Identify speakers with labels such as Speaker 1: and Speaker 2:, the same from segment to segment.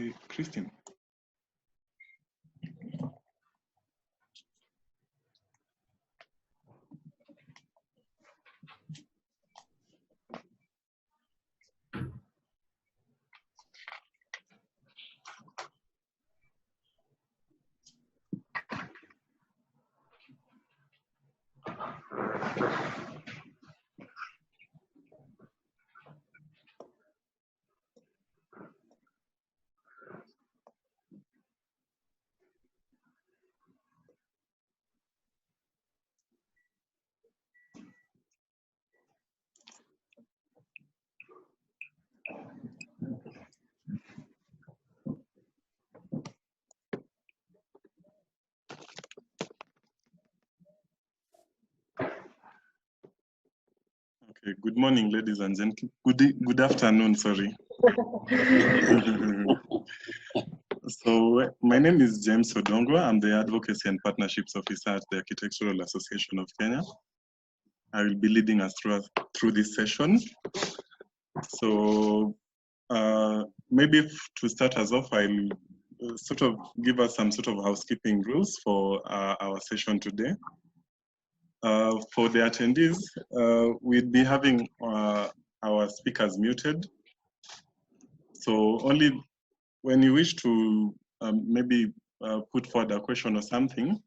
Speaker 1: Hey, Christine. Okay, good morning, ladies and gentlemen. Good afternoon, sorry. So my name is James Odongo. I'm the Advocacy and Partnerships Officer at the Architectural Association of Kenya. I will be leading us through this session. So maybe to start us off, I'll sort of give us some sort of housekeeping rules for our session today. For the attendees, we'll be having our speakers muted. So only when you wish to maybe put forward a question or something,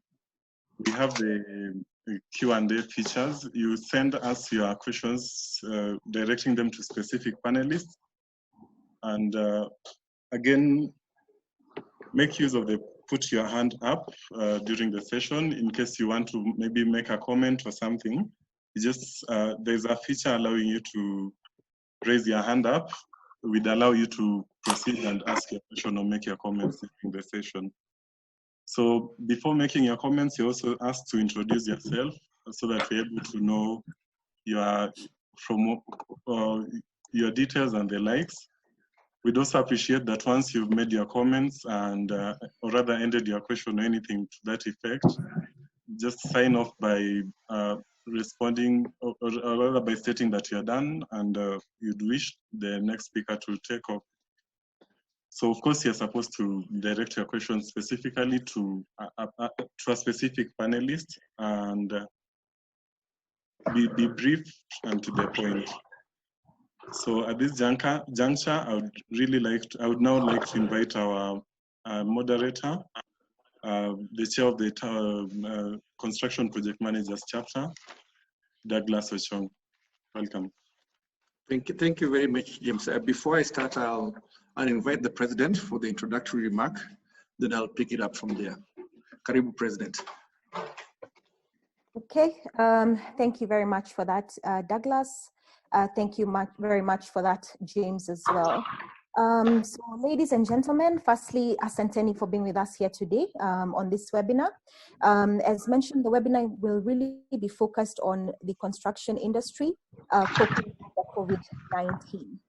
Speaker 1: we have the Q&A features. You send us your questions, directing them to specific panelists. And again, make use of the put your hand up during the session in case you want to maybe make a comment or something. There's a feature allowing you to raise your hand up. We'd allow you to proceed and ask your question or make your comments during the session. So before making your comments, you're also asked to introduce yourself so that we're able to know your details and the likes. We'd also appreciate that once you've made your comments and or rather ended your question or anything to that effect, just sign off by responding or rather by stating that you're done and you'd wish the next speaker to take off. So of course you're supposed to direct your question specifically to a specific panelist and be brief and to the point. So at this juncture, I would now like to invite our moderator, the chair of the Construction Project Managers Chapter, Douglas Ochong. Welcome.
Speaker 2: Thank you very much, James. Before I start, I'll invite the President for the introductory remark, then I'll pick it up from there. Karibu, President.
Speaker 3: Okay, thank you very much for that, Douglas. Thank you very much for that, James, as well. So ladies and gentlemen, firstly, asanteni for being with us here today on this webinar. As mentioned, the webinar will really be focused on the construction industry coping with COVID-19.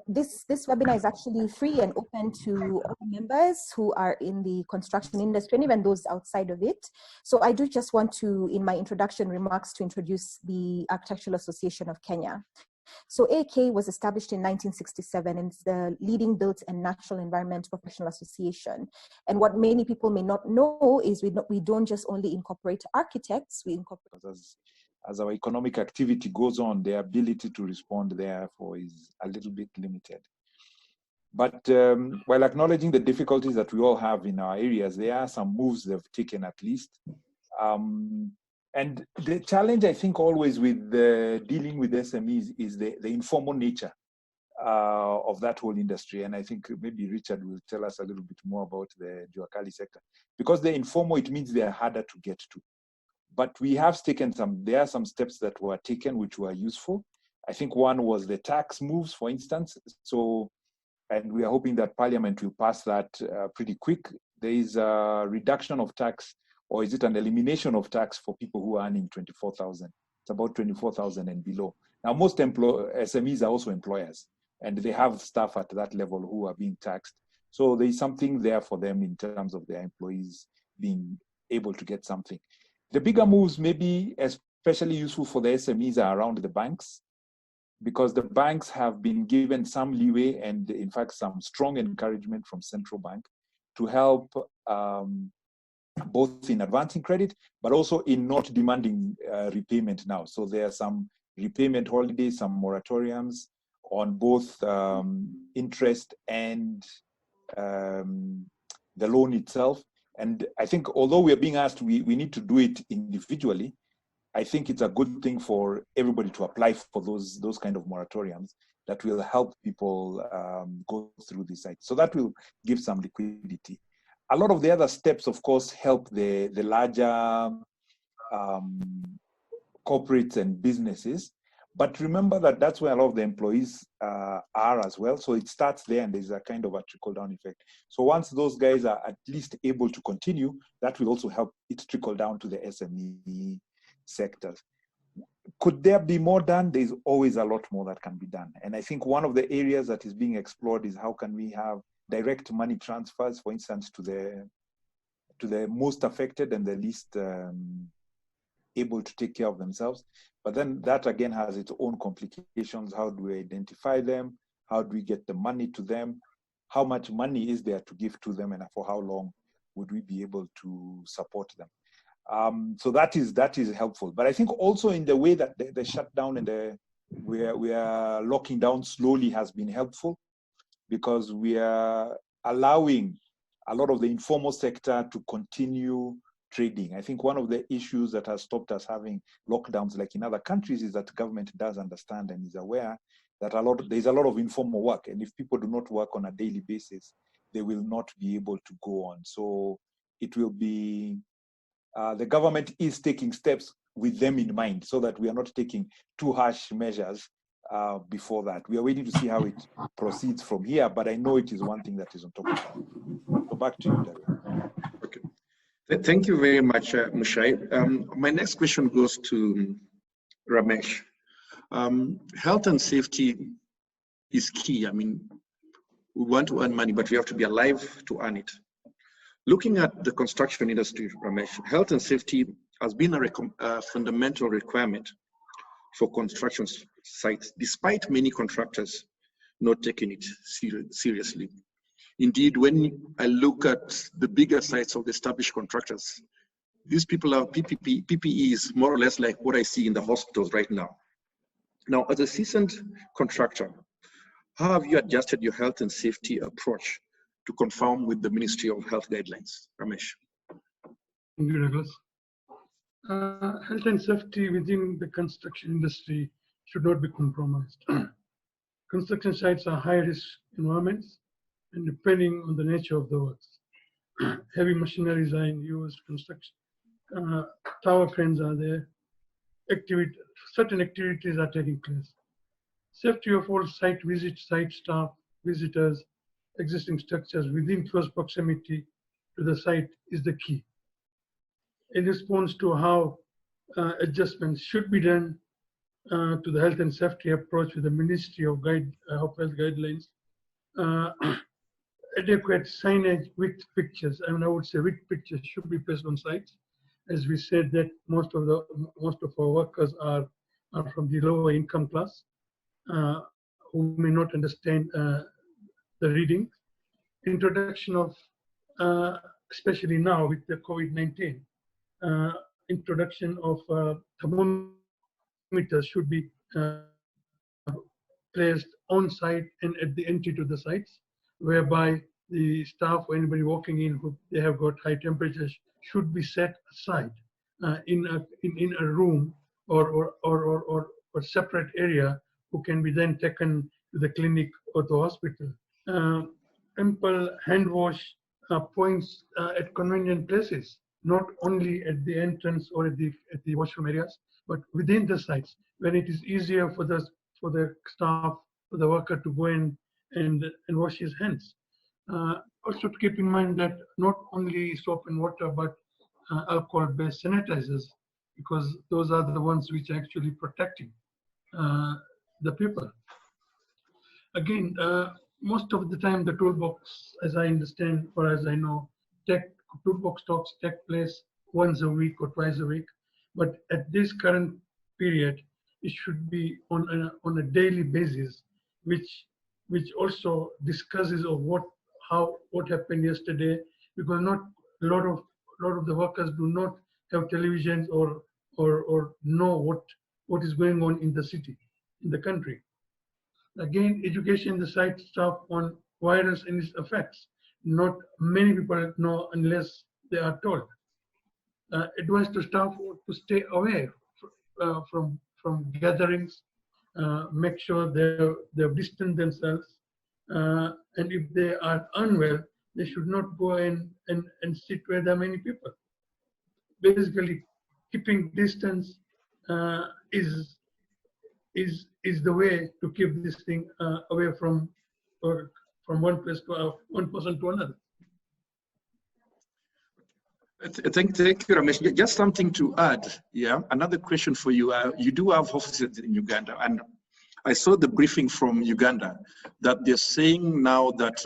Speaker 3: This webinar is actually free and open to all members who are in the construction industry and even those outside of it. So I do just want to, in my introduction remarks, to introduce the Architectural Association of Kenya. So AK was established in 1967 and it's the leading built and natural environment professional association. And what many people may not know is we don't just only incorporate architects, we incorporate...
Speaker 4: As our economic activity goes on, the ability to respond therefore is a little bit limited. But while acknowledging the difficulties that we all have in our areas, there are some moves they've taken at least. And the challenge, I think, always with dealing with SMEs is the informal nature of that whole industry. And I think maybe Richard will tell us a little bit more about the Juakali sector. Because they're informal, it means they're harder to get to. But we have taken there are some steps that were taken which were useful. I think one was the tax moves, for instance. So, and we are hoping that Parliament will pass that pretty quick. There is a reduction of tax, or is it an elimination of tax for people who are earning 24,000? It's about 24,000 and below. Now, most SMEs are also employers, and they have staff at that level who are being taxed. So there is something there for them in terms of their employees being able to get something. The bigger moves may be especially useful for the SMEs are around the banks. because the banks have been given some leeway and in fact some strong encouragement from central bank to help both in advancing credit, but also in not demanding repayment now. So there are some repayment holidays, some moratoriums on both interest and the loan itself. And I think although we are being asked, we need to do it individually, I think it's a good thing for everybody to apply for those kind of moratoriums that will help people go through this cycle. So that will give some liquidity. A lot of the other steps, of course, help the larger corporates and businesses. But remember that that's where a lot of the employees are as well. So it starts there and there's a kind of a trickle-down effect. So once those guys are at least able to continue, that will also help it trickle down to the SME sectors. Could there be more done? There's always a lot more that can be done. And I think one of the areas that is being explored is how can we have direct money transfers, for instance, to the most affected and the least able to take care of themselves. But then that again has its own complications. How do we identify them? How do we get the money to them? How much money is there to give to them, and for how long would we be able to support them? So that is helpful. But I think also in the way that the shutdown and we are locking down slowly has been helpful, because we are allowing a lot of the informal sector to continue trading. I think one of the issues that has stopped us having lockdowns like in other countries is that government does understand and is aware that there's a lot of informal work. And if people do not work on a daily basis, they will not be able to go on. So it will be, the government is taking steps with them in mind so that we are not taking too harsh measures before that. We are waiting to see how it proceeds from here, but I know it is one thing that is on top of that. So back to you, Doug.
Speaker 2: Okay. Thank you very much, Mushai. My next question goes to Ramesh. Health and safety is key. I mean, we want to earn money, but we have to be alive to earn it. Looking at the construction industry, Ramesh, health and safety has been a fundamental requirement for construction sites, despite many contractors not taking it seriously. Indeed, when I look at the bigger sites of the established contractors, these people have PPE is more or less like what I see in the hospitals right now. Now, as a seasoned contractor, how have you adjusted your health and safety approach to conform with the Ministry of Health guidelines? Ramesh.
Speaker 5: Thank you, Douglas. Health and safety within the construction industry should not be compromised. Construction sites are high-risk environments, and depending on the nature of the works. Heavy machineries are in use, construction, tower cranes are there, certain activities are taking place. Safety of all site visits, site staff, visitors, existing structures within close proximity to the site is the key. In response to how adjustments should be done to the health and safety approach with the Ministry of Health guidelines, adequate signage with pictures, I would say with pictures should be placed on sites. As we said that most of our workers are from the lower income class, who may not understand the reading. Introduction of, especially now with the COVID-19, introduction of thermometers should be placed on site and at the entry to the sites, whereby the staff or anybody walking in who they have got high temperatures should be set aside in a room or separate area, who can be then taken to the clinic or the hospital. Ample hand wash points at convenient places, not only at the entrance or at the washroom areas, but within the sites, when it is easier for the staff, for the worker to go in and wash his hands. Also to keep in mind that not only soap and water, but alcohol-based sanitizers, because those are the ones which are actually protecting the people. Again, most of the time the toolbox, as I understand or as I know, toolbox talks take place once a week or twice a week. But at this current period, it should be on a daily basis, which also discusses of what happened yesterday, because not a lot of the workers do not have televisions or know what is going on in the city, in the country. Again, education the site staff on virus and its effects. Not many people know unless they are told. Advice to staff to stay away from gatherings, make sure they've distanced themselves, and if they are unwell, they should not go and sit where there are many people. Basically, keeping distance is the way to keep this thing away from one place to one person to another.
Speaker 2: Thank you, Ramesh. Just something to add. Yeah, another question for you. You do have offices in Uganda, and I saw the briefing from Uganda that they're saying now that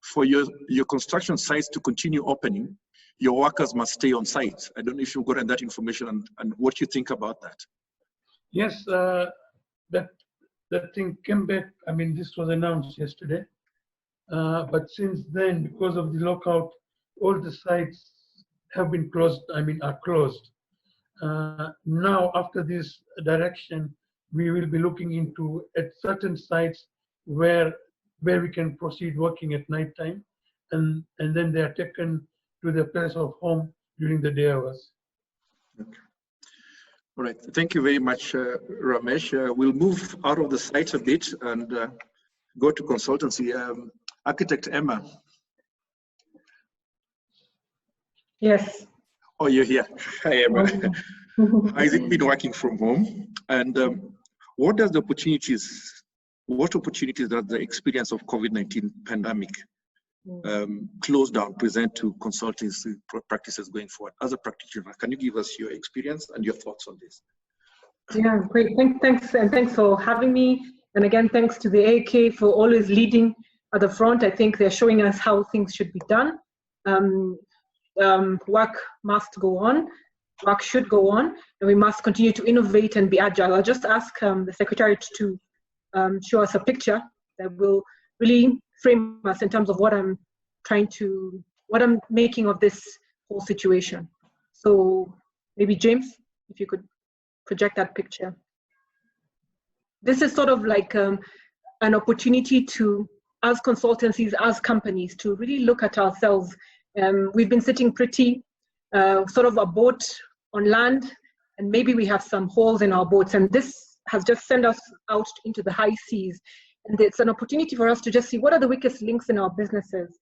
Speaker 2: for your construction sites to continue opening, your workers must stay on site. I don't know if you've gotten that information and what you think about that.
Speaker 5: Yes, that thing came back. I mean, this was announced yesterday, but since then, because of the lockout, all the sites have been closed. I mean, are closed. Now, after this direction, we will be looking into at certain sites where we can proceed working at night time, and then they are taken to their place of home during the day hours.
Speaker 2: Okay. All right. Thank you very much, Ramesh. We'll move out of the site a bit and go to consultancy. Architect Emma.
Speaker 6: Yes.
Speaker 2: Oh, you're here. Hi, Emma. Has it been working from home? And what opportunities does the experience of COVID-19 pandemic close down present to consultancy practices going forward? As a practitioner, can you give us your experience and your thoughts on this?
Speaker 6: Yeah, great. Thanks for having me. And again, thanks to the AK for always leading at the front. I think they're showing us how things should be done. Work must go on. Work should go on, and we must continue to innovate and be agile. I'll just ask the Secretariat to show us a picture that will really frame us in terms of what I'm making of this whole situation. So maybe James, if you could project that picture. This is sort of like an opportunity to, as consultancies, as companies, to really look at ourselves. We've been sitting pretty sort of a boat on land, and maybe we have some holes in our boats, and this has just sent us out into the high seas. And it's an opportunity for us to just see what are the weakest links in our businesses.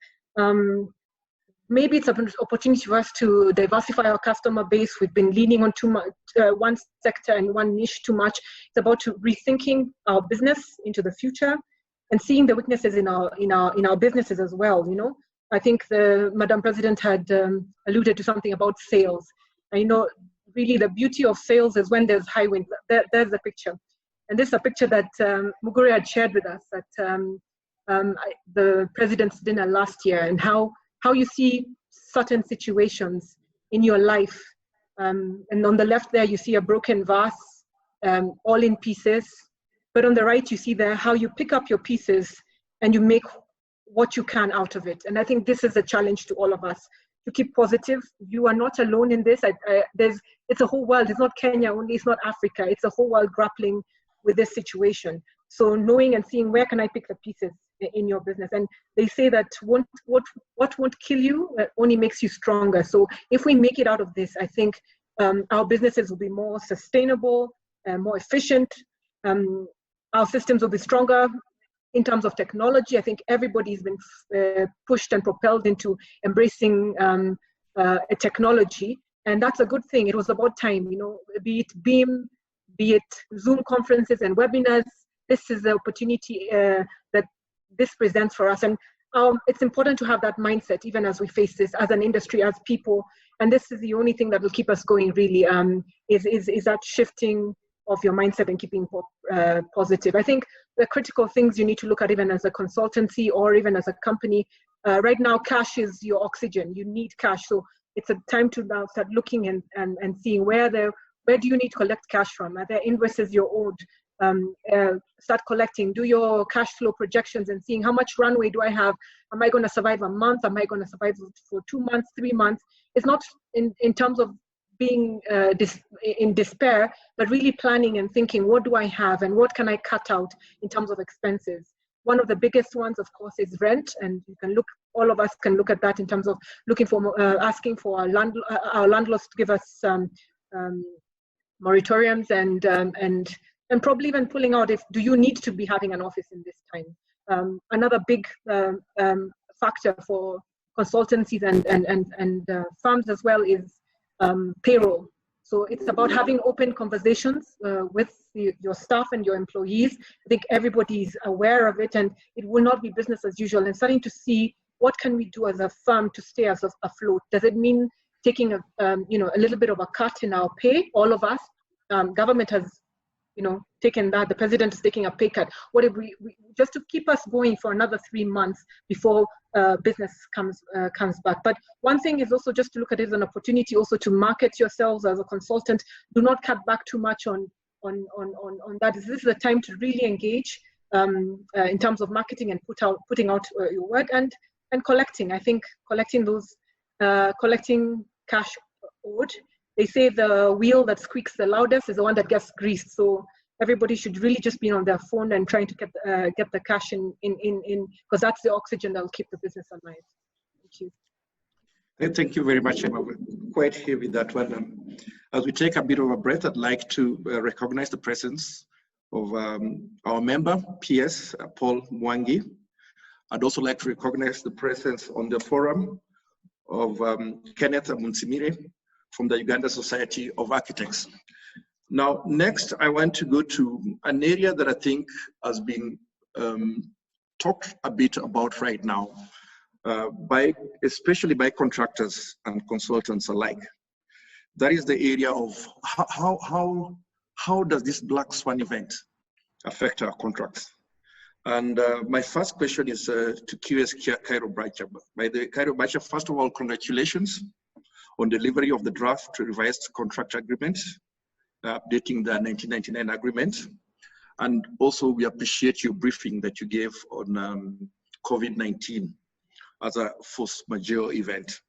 Speaker 6: Maybe it's an opportunity for us to diversify our customer base. We've been leaning on too much, one sector and one niche too much. It's about rethinking our business into the future and seeing the weaknesses in our businesses as well. You know, I think Madam President had alluded to something about sales. And, really the beauty of sales is when there's high wind. There's the picture. And this is a picture that Mugure had shared with us at the President's dinner last year, and how you see certain situations in your life. And on the left there, you see a broken vase, all in pieces. But on the right, you see there how you pick up your pieces and you make what you can out of it. And I think this is a challenge to all of us, to keep positive. You are not alone in this. It's a whole world. It's not Kenya only, it's not Africa. It's a whole world grappling with this situation. So knowing and seeing where can I pick the pieces in your business. And they say that what won't kill you only makes you stronger. So if we make it out of this, I think our businesses will be more sustainable, more efficient. Our systems will be stronger. In terms of technology, I think everybody's been pushed and propelled into embracing a technology, and that's a good thing. It was about time, be it Beam, be it Zoom conferences and webinars. This is the opportunity that this presents for us, and it's important to have that mindset even as we face this as an industry, as people. And this is the only thing that will keep us going. Really, is that shifting of your mindset and keeping positive. I think the critical things you need to look at, even as a consultancy or even as a company, right now, cash is your oxygen. You need cash. So it's a time to now start looking and seeing where where do you need to collect cash from? Are there invoices you're owed? Start collecting, do your cash flow projections and seeing how much runway do I have? Am I going to survive a month? Am I going to survive for 2 months, 3 months? It's not in terms of being in despair, but really planning and thinking, what do I have and what can I cut out in terms of expenses? One of the biggest ones, of course, is rent, and you can look. All of us can look at that in terms of looking for, asking for our landlords to give us moratoriums and probably even pulling out do you need to be having an office in this time. Another big factor for consultancies and firms as well is payroll. So it's about having open conversations with your staff and your employees. I think everybody's aware of it, and it will not be business as usual. And starting to see what can we do as a firm to stay as afloat. Does it mean taking a little bit of a cut in our pay? All of us, government has taken that. The president is taking a pay cut. What if we just to keep us going for another 3 months before business comes back? But one thing is also just to look at it as an opportunity also to market yourselves as a consultant. Do not cut back too much on that. This is the time to really engage in terms of marketing and putting out your word and collecting. I think collecting cash owed. They say the wheel that squeaks the loudest is the one that gets greased. So everybody should really just be on their phone and trying to get the cash in because that's the oxygen that will keep the business alive. Thank you.
Speaker 2: Thank you very much. I'm quite here with that one. As we take a bit of a breath, I'd like to recognize the presence of our member, PS, Paul Mwangi. I'd also like to recognize the presence on the forum of Kenneth Munsimire from the Uganda Society of Architects. Now, next, I want to go to an area that I think has been talked a bit about right now, especially by contractors and consultants alike. That is the area of how does this Black Swan event affect our contracts? And my first question is to QS Cairo Bacha. By the Cairo Bacha, first of all, congratulations on delivery of the draft revised contract agreement, updating the 1999 agreement. And also we appreciate your briefing that you gave on COVID-19 as a force majeure event.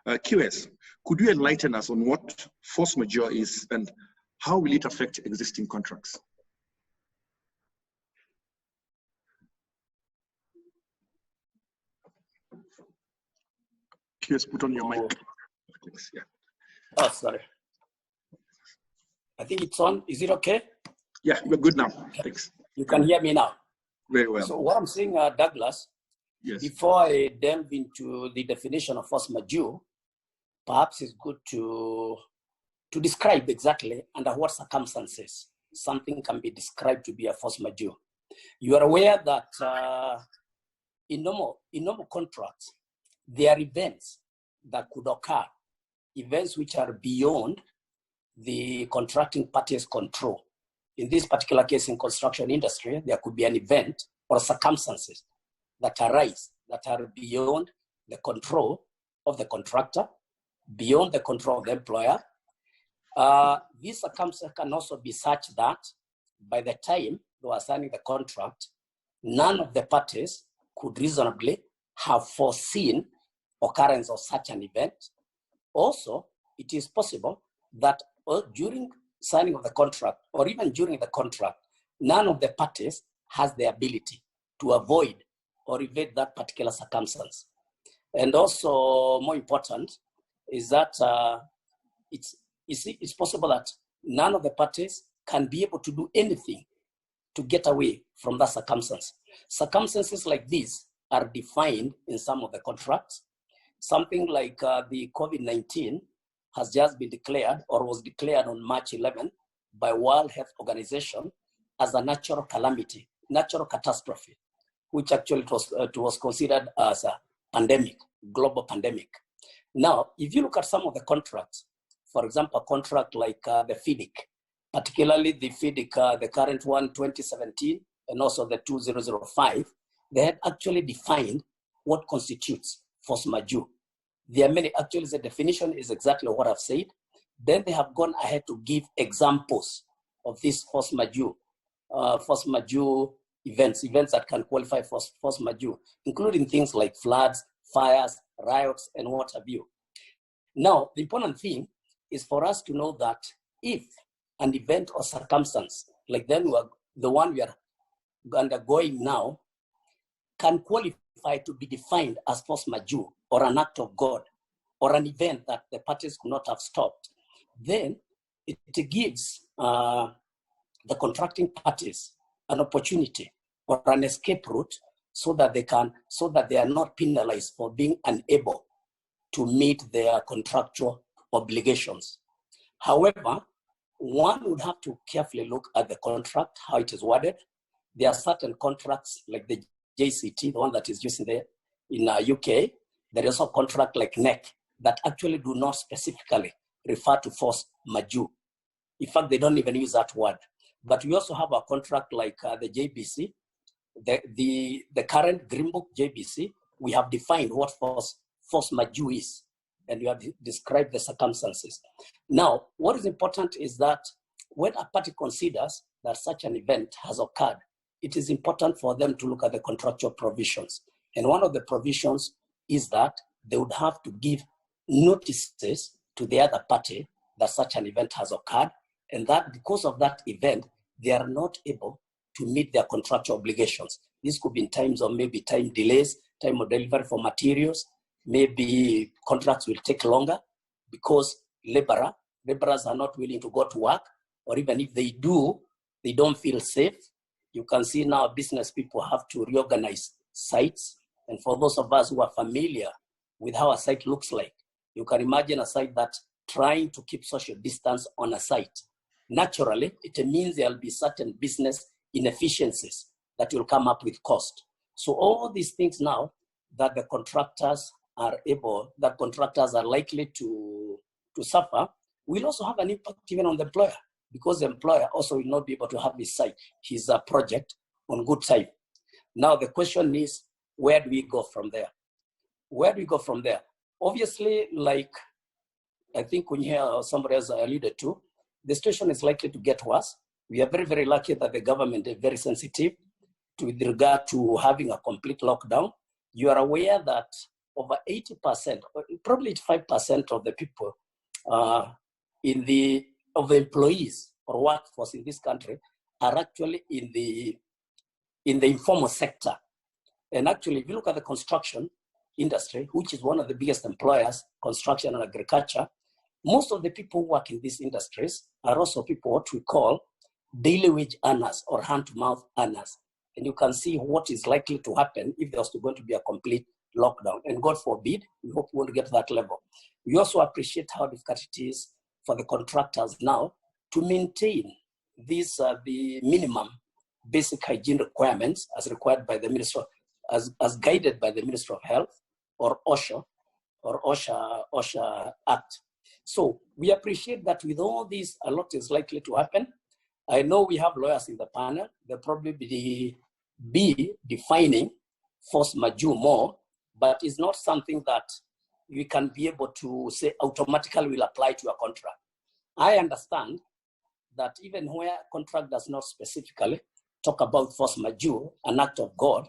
Speaker 2: QS, could you enlighten us on what force majeure is and how will it affect existing contracts? QS, put on your mic. Thanks. Yeah.
Speaker 7: Oh, sorry. I think it's on. Is it okay?
Speaker 2: Yeah, you're good now. Thanks.
Speaker 7: You can hear me now.
Speaker 2: Very well.
Speaker 7: So what I'm saying, Douglas,
Speaker 2: yes.
Speaker 7: Before I delve into the definition of force majeure, perhaps it's good to describe exactly under what circumstances something can be described to be a force majeure. You are aware that in normal contracts, there are events that could occur, events which are beyond the contracting party's control. In this particular case, in construction industry, there could be an event or circumstances that arise that are beyond the control of the contractor, beyond the control of the employer. These circumstances can also be such that by the time they were signing the contract, none of the parties could reasonably have foreseen occurrence of such an event. Also, it is possible that during signing of the contract or even during the contract, none of the parties has the ability to avoid or evade that particular circumstance. And also more important is that it's possible that none of the parties can be able to do anything to get away from that circumstance. Circumstances like these are defined in some of the contracts. Something like the COVID-19 has just been declared or was declared on March 11 by World Health Organization as a natural calamity, natural catastrophe, which actually it was considered as a pandemic, global pandemic. Now, if you look at some of the contracts, for example, a contract like the FIDIC, particularly the FIDIC, the current one, 2017, and also the 2005, they had actually defined what constitutes force majeure. There are many, actually the definition is exactly what I've said. Then they have gone ahead to give examples of these force majeure events that can qualify for force majeure, including things like floods, fires, riots, and what have you. Now, the important thing is for us to know that if an event or circumstance, like the one we are undergoing now, can qualify to be defined as force majeure or an act of God or an event that the parties could not have stopped, then it gives the contracting parties an opportunity or an escape route so that they are not penalized for being unable to meet their contractual obligations. However, one would have to carefully look at the contract, how it is worded. There are certain contracts like the JCT, the one that is used in UK. There is a contract like NEC that actually do not specifically refer to force majeure. In fact, they don't even use that word. But we also have a contract like the JBC, the current Green Book JBC. We have defined what force majeure is, and we have described the circumstances. Now, what is important is that when a party considers that such an event has occurred, it is important for them to look at the contractual provisions. And one of the provisions is that they would have to give notices to the other party that such an event has occurred, and that because of that event, they are not able to meet their contractual obligations. This could be in times of maybe time delays, time of delivery for materials, maybe contracts will take longer because laborers are not willing to go to work, or even if they do, they don't feel safe. You can see now business people have to reorganize sites. And for those of us who are familiar with how a site looks like, you can imagine a site that's trying to keep social distance on a site. Naturally, it means there'll be certain business inefficiencies that will come up with cost. So all these things now that the contractors are likely to suffer will also have an impact even on the employer, because the employer also will not be able to have his project on good time. Now the question is, where do we go from there? Where do we go from there? Obviously, like I think when you hear somebody else alluded to, the situation is likely to get worse. We are very, very lucky that the government is very sensitive with regard to having a complete lockdown. You are aware that over 80%, or probably 85% of the people of the employees or workforce in this country are actually in the informal sector. And actually, if you look at the construction industry, which is one of the biggest employers, construction and agriculture, most of the people who work in these industries are also people what we call daily wage earners or hand-to-mouth earners. And you can see what is likely to happen if there's going to be a complete lockdown. And God forbid, we hope we won't get to that level. We also appreciate how difficult it is for the contractors now to maintain these the minimum basic hygiene requirements as required by the Minister, as guided by the Ministry of Health or OSHA Act. So we appreciate that with all this, a lot is likely to happen. I know we have lawyers in the panel. They'll probably be defining force majeure more, but it's not something that we can be able to say automatically will apply to a contract. I understand that even where contract does not specifically talk about force majeure, an act of God,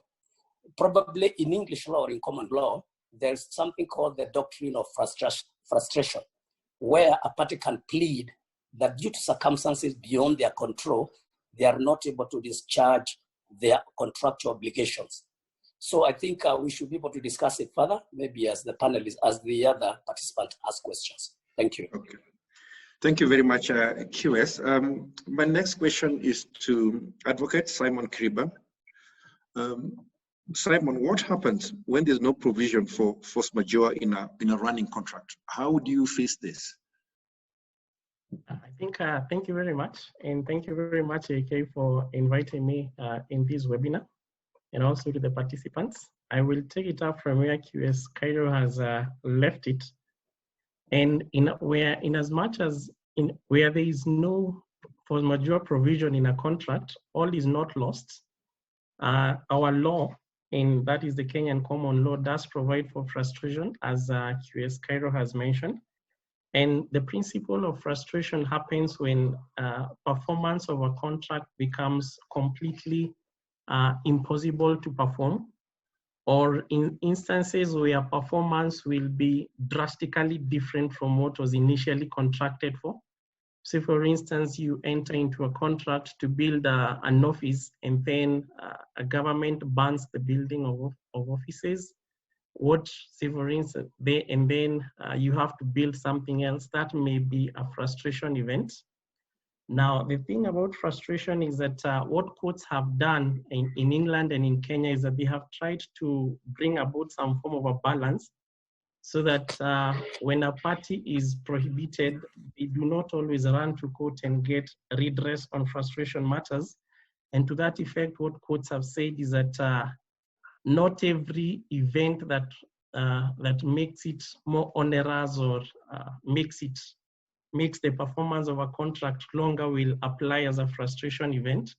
Speaker 7: probably in English law or in common law, there's something called the doctrine of frustration, where a party can plead that due to circumstances beyond their control, they are not able to discharge their contractual obligations. So I think we should be able to discuss it further, maybe as the panelists, as the other participants ask questions. Thank you.
Speaker 2: Okay. Thank you very much, QS. My next question is to Advocate Simon Kiriba. Simon, what happens when there's no provision for force majeure in a running contract? How do you face this?
Speaker 8: I think, thank you very much. And thank you very much, AK, for inviting me in this webinar, and also to the participants. I will take it up from where QS Cairo has left it. And where there is no force majeure provision in a contract, all is not lost. Our law, and that is the Kenyan common law, does provide for frustration, as QS Cairo has mentioned. And the principle of frustration happens when performance of a contract becomes completely impossible to perform, or in instances where performance will be drastically different from what was initially contracted for. Say, for instance, you enter into a contract to build an office, and then a government bans the building of offices. What, say, for instance, and then you have to build something else. That may be a frustration event. Now, the thing about frustration is that what courts have done in England and in Kenya is that they have tried to bring about some form of a balance, so that when a party is prohibited, they do not always run to court and get redress on frustration matters. And to that effect, what courts have said is that not every event that makes it more onerous or makes the performance of a contract longer will apply as a frustration event.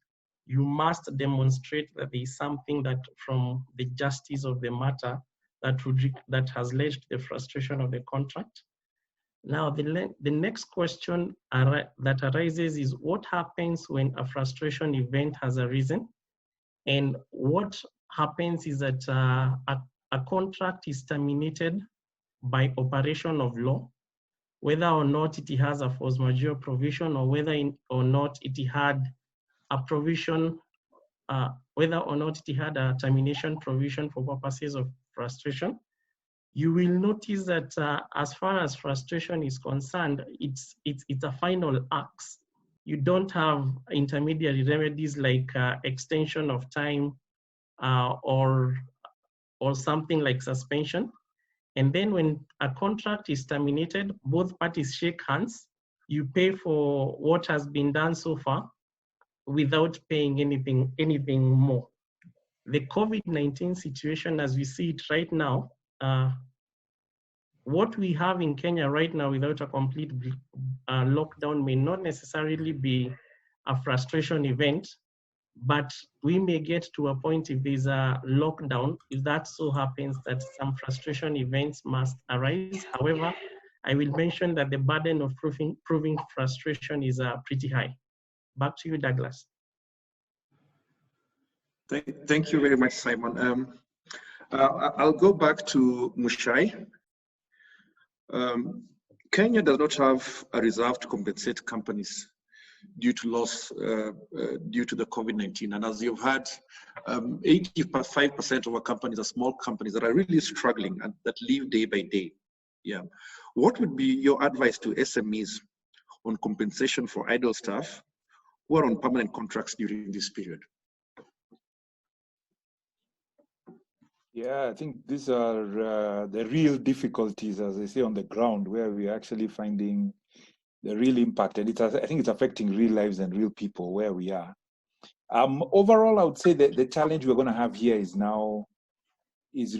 Speaker 8: You must demonstrate that there is something that from the justice of the matter that has led to the frustration of the contract. Now, the next question that arises is, what happens when a frustration event has arisen? And what happens is that a contract is terminated by operation of law, whether or not it has a force majeure provision, or whether or not it had a provision, whether or not it had a termination provision for purposes of frustration. You will notice that as far as frustration is concerned, it's a final act. You don't have intermediary remedies like extension of time or something like suspension. And then when a contract is terminated, both parties shake hands. You pay for what has been done so far without paying anything more. The COVID-19 situation, as we see it right now, what we have in Kenya right now without a complete lockdown may not necessarily be a frustration event, but we may get to a point, if there's a lockdown, if that so happens that some frustration events must arise. However, I will mention that the burden of proving frustration is pretty high. Back to you, Douglas.
Speaker 2: Thank you very much, Simon. I'll go back to Mushai. Kenya does not have a reserve to compensate companies due to loss due to the COVID-19. And as you've heard, 85% of our companies are small companies that are really struggling and that live day by day. Yeah. What would be your advice to SMEs on compensation for idle staff who are on permanent contracts during this period?
Speaker 4: Yeah, I think these are the real difficulties, as I say, on the ground, where we're actually finding the real impact. And I think it's affecting real lives and real people where we are. Overall, I would say that the challenge we're going to have here is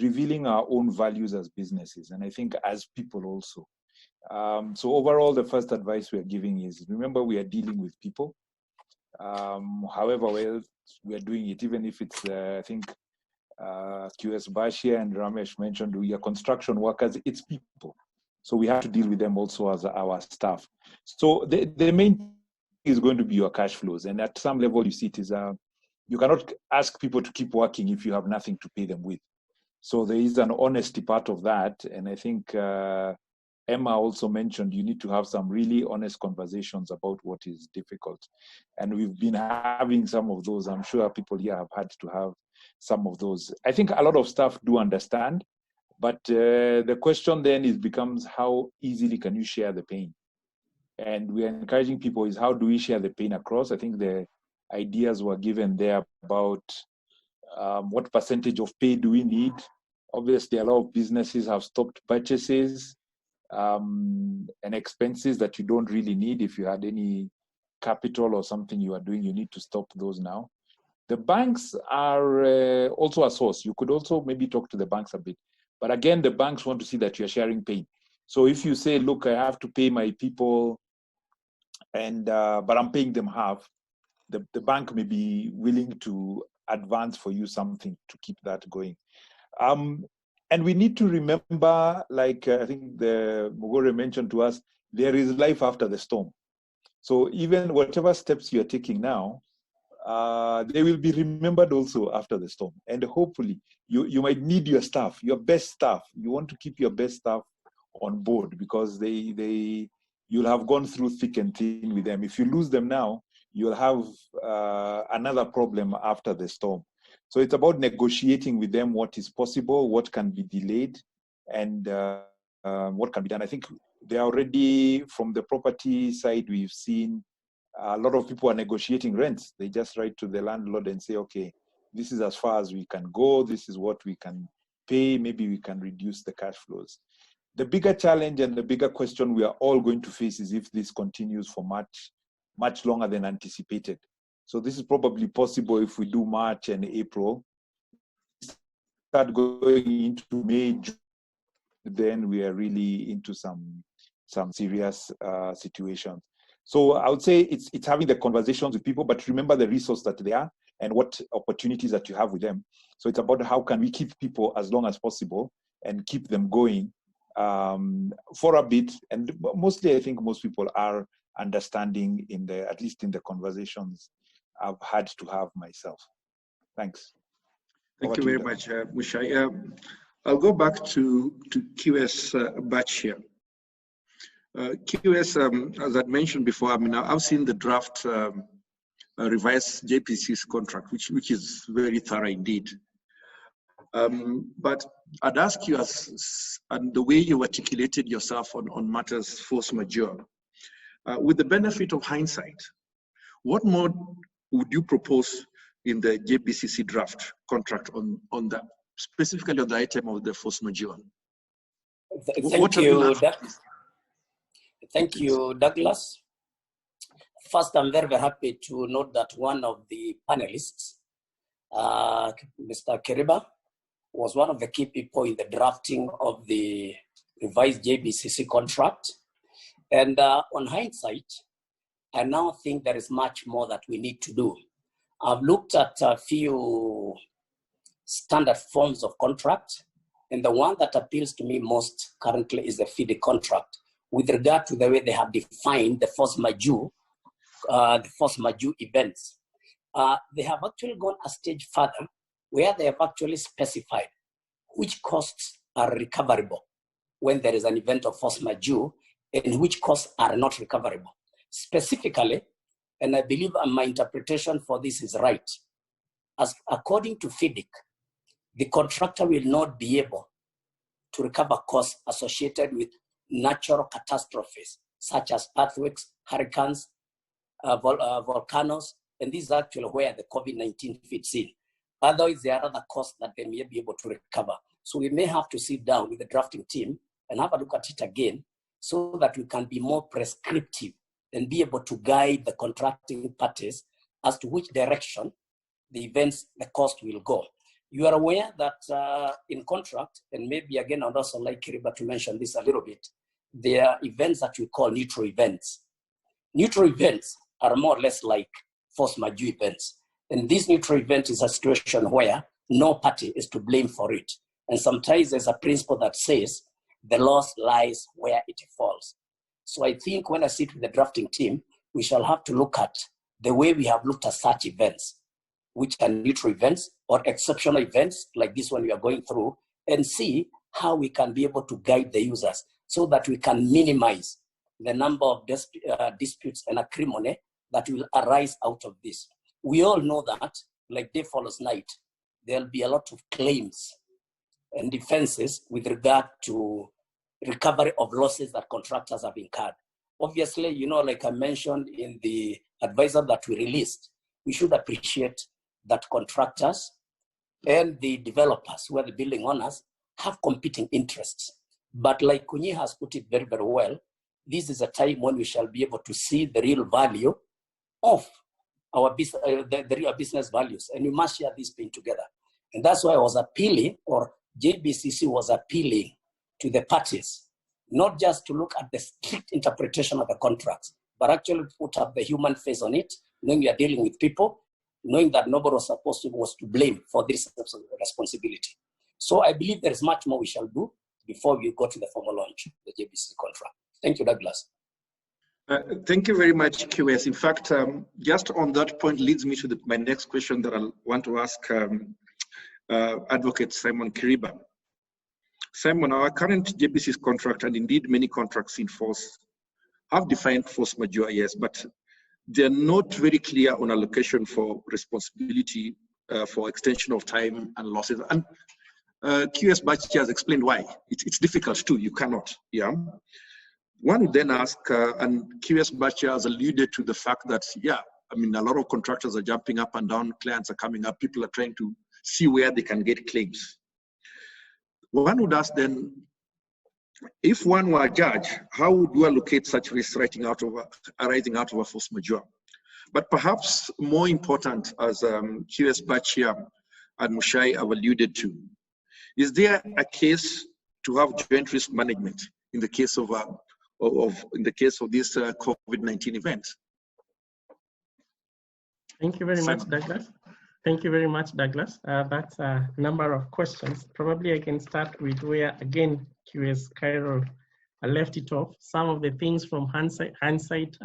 Speaker 4: revealing our own values as businesses, and I think as people also. So overall, the first advice we are giving is, remember, we are dealing with people. However well we are doing it, even if it's, I think, QS Bashir and Ramesh mentioned, we are construction workers, it's people. So we have to deal with them also as our staff. So the main thing is going to be your cash flows. And at some level, you see it is, you cannot ask people to keep working if you have nothing to pay them with. So there is an honesty part of that. And I think Emma also mentioned you need to have some really honest conversations about what is difficult. And we've been having some of those. I'm sure people here have had to have some of those. I think a lot of staff do understand, but the question then becomes how easily can you share the pain? And we're encouraging people is how do we share the pain across? I think the ideas were given there about what percentage of pay do we need? Obviously, a lot of businesses have stopped purchases and expenses that you don't really need. If you had any capital or something you are doing, you need to stop those now. The banks are also a source. You could also maybe talk to the banks a bit. But again, the banks want to see that you're sharing pain. So if you say, look, I have to pay my people, and but I'm paying them half, the bank may be willing to advance for you something to keep that going. And we need to remember, like I think the Mugore mentioned to us, there is life after the storm. So even whatever steps you're taking now, they will be remembered also after the storm. And hopefully you might need your staff, your best staff. You want to keep your best staff on board because you'll have gone through thick and thin with them. If you lose them now, you'll have another problem after the storm. So it's about negotiating with them what is possible, what can be delayed, and what can be done. I think they are already, from the property side, we've seen a lot of people are negotiating rents. They just write to the landlord and say, okay, this is as far as we can go. This is what we can pay. Maybe we can reduce the cash flows. The bigger challenge and the bigger question we are all going to face is if this continues for much longer than anticipated. So this is probably possible if we do March and April. Start going into May, June, then we are really into some serious situations. So I would say it's having the conversations with people, but remember the resource that they are and what opportunities that you have with them. So it's about how can we keep people as long as possible and keep them going for a bit. And mostly, I think most people are understanding at least in the conversations I've had to have myself. Thanks.
Speaker 2: Thank you very much, Mushai. I'll go back to QS Batch here. QS, as I mentioned before, I mean, I've seen the draft revised JPC's contract, which is very thorough indeed. But I'd ask you, and the way you articulated yourself on matters force majeure, with the benefit of hindsight, what more would you propose in the JPCC draft contract on that, specifically on the item of the force majeure?
Speaker 7: Thank you, Douglas. First, I'm very, very happy to note that one of the panelists, Mr. Keriba, was one of the key people in the drafting of the revised JPCC contract. And on hindsight, I now think there is much more that we need to do. I've looked at a few standard forms of contract, and the one that appeals to me most currently is the FIDIC contract, with regard to the way they have defined the force majeure events. They have actually gone a stage further, where they have actually specified which costs are recoverable when there is an event of force majeure and which costs are not recoverable. Specifically, and I believe my interpretation for this is right, as according to FIDIC, the contractor will not be able to recover costs associated with natural catastrophes, such as earthquakes, hurricanes, volcanoes, and this is actually where the COVID-19 fits in. Otherwise, there are other costs that they may be able to recover. So we may have to sit down with the drafting team and have a look at it again so that we can be more prescriptive and be able to guide the contracting parties as to which direction the events, the cost will go. You are aware that in contract, and maybe again, I'd also like Keriba to mention this a little bit, there are events that we call neutral events. Neutral events are more or less like force majeure events. And this neutral event is a situation where no party is to blame for it. And sometimes there's a principle that says the loss lies where it falls. So I think when I sit with the drafting team, we shall have to look at the way we have looked at such events, which are neutral events or exceptional events like this one we are going through, and see how we can be able to guide the users so that we can minimize the number of disputes and acrimony that will arise out of this. We all know that, like day follows night, there'll be a lot of claims and defenses with regard to recovery of losses that contractors have incurred. Obviously, you know, like I mentioned in the advisor that we released, we should appreciate that contractors and the developers, who are the building owners, have competing interests. But like Kunyi has put it very, very well, this is a time when we shall be able to see the real value of our business, the real business values, and we must share this pain together. And that's why I was appealing, or JPCC was appealing to the parties, not just to look at the strict interpretation of the contracts, but actually put up the human face on it, knowing we are dealing with people, knowing that nobody was to blame for this responsibility. So I believe there is much more we shall do before we go to the formal launch of the JPCC contract. Thank you, Douglas.
Speaker 2: Thank you very much, QS. In fact, just on that point leads me to my next question that I want to ask Advocate Simon Kiriba. Simon, our current JBC's contract, and indeed many contracts in force, have defined force majeure, yes, but they're not very clear on allocation for responsibility for extension of time and losses. And QS Bachi has explained why. It's difficult too, you cannot, yeah. One would then ask, and QS Bachi has alluded to the fact that, yeah, I mean, a lot of contractors are jumping up and down, clients are coming up, people are trying to see where they can get claims. One would ask then, if one were a judge, how would you allocate such risks arising out of a force majeure? But perhaps more important, as QS Bachi and Mushai have alluded to, is there a case to have joint risk management in the case of this COVID-19 event?
Speaker 8: Thank you very much, Douglas. Thank you very much, Douglas. That's a number of questions. Probably I can start with where, again, QS Cairo left it off. Some of the things from hindsight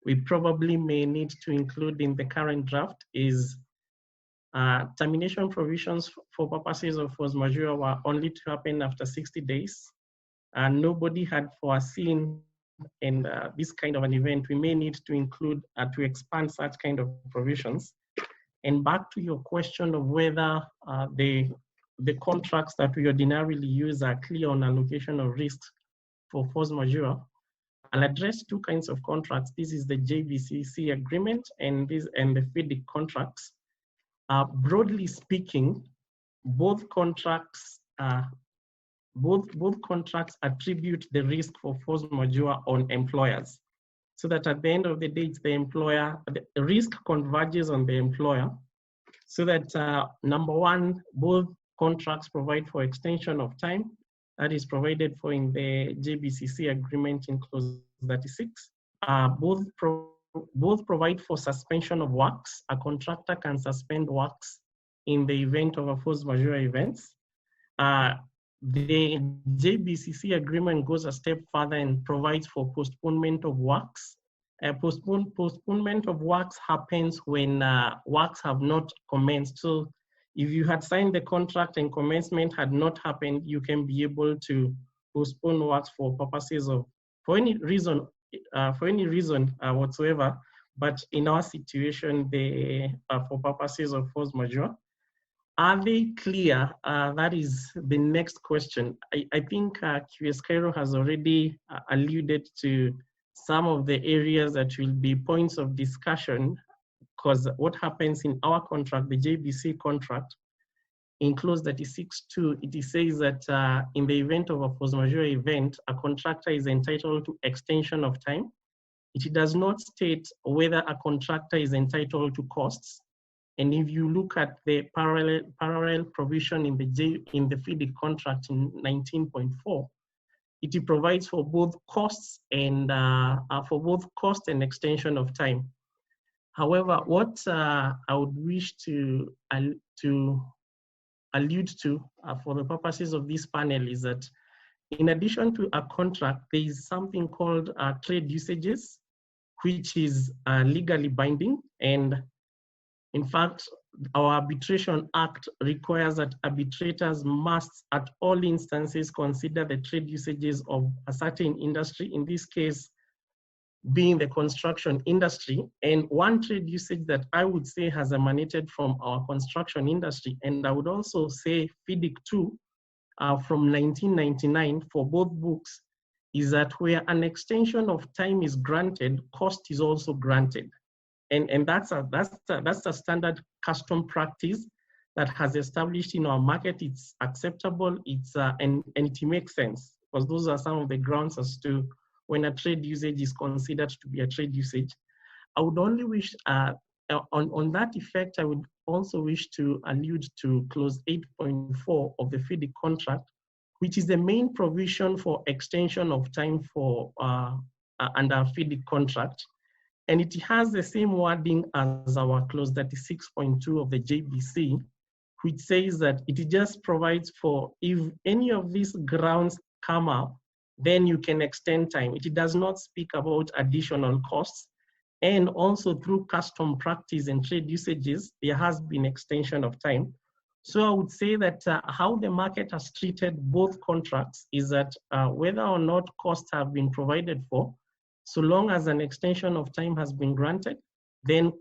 Speaker 8: we probably may need to include in the current draft is termination provisions for purposes of force majeure were only to happen after 60 days. And nobody had foreseen in this kind of an event, we may need to include, to expand such kind of provisions. And back to your question of whether the contracts that we ordinarily use are clear on allocation of risks for force majeure, I'll address two kinds of contracts. This is the JBCC agreement and the FIDIC contracts. Broadly speaking, both contracts attribute the risk for force majeure on employers, so that at the end of the day, it's the employer, the risk converges on the employer, so that number one, both contracts provide for extension of time, that is provided for in the JBCC agreement in clause 36. Both provide for suspension of works. A contractor can suspend works in the event of a force majeure events. The JBCC agreement goes a step further and provides for postponement of works. Postponement of works happens when works have not commenced. So if you had signed the contract and commencement had not happened, you can be able to postpone works for purposes of, for any reason whatsoever. But in our situation, they are for purposes of force majeure. Are they clear? That is the next question. I think QS Cairo has already alluded to some of the areas that will be points of discussion, because what happens in our contract, the JBC contract, in clause 36.2, it says that in the event of a force majeure event, a contractor is entitled to extension of time. It does not state whether a contractor is entitled to costs. And if you look at the parallel provision in the FIDIC contract in 19.4, it provides for both costs and extension of time. However, what I would wish to allude to for the purposes of this panel is that in addition to a contract, there is something called trade usages, which is legally binding. And in fact, our Arbitration Act requires that arbitrators must at all instances consider the trade usages of a certain industry, in this case being the construction industry. And one trade usage that I would say has emanated from our construction industry, and I would also say FIDIC 2 from 1999 for both books, is that where an extension of time is granted, cost is also granted. And that's a standard custom practice that has established in our market. It's acceptable, and it makes sense, because those are some of the grounds as to when a trade usage is considered to be a trade usage. I would only wish, on that effect, I would also wish to allude to clause 8.4 of the FIDIC contract, which is the main provision for extension of time for under FIDIC contract. And it has the same wording as our clause 36.2 of the JBC, which says that it just provides for, if any of these grounds come up, then you can extend time. It does not speak about additional costs. And also through custom practice and trade usages, there has been extension of time. So I would say that how the market has treated both contracts is that whether or not costs have been provided for, so long as an extension of time has been granted, then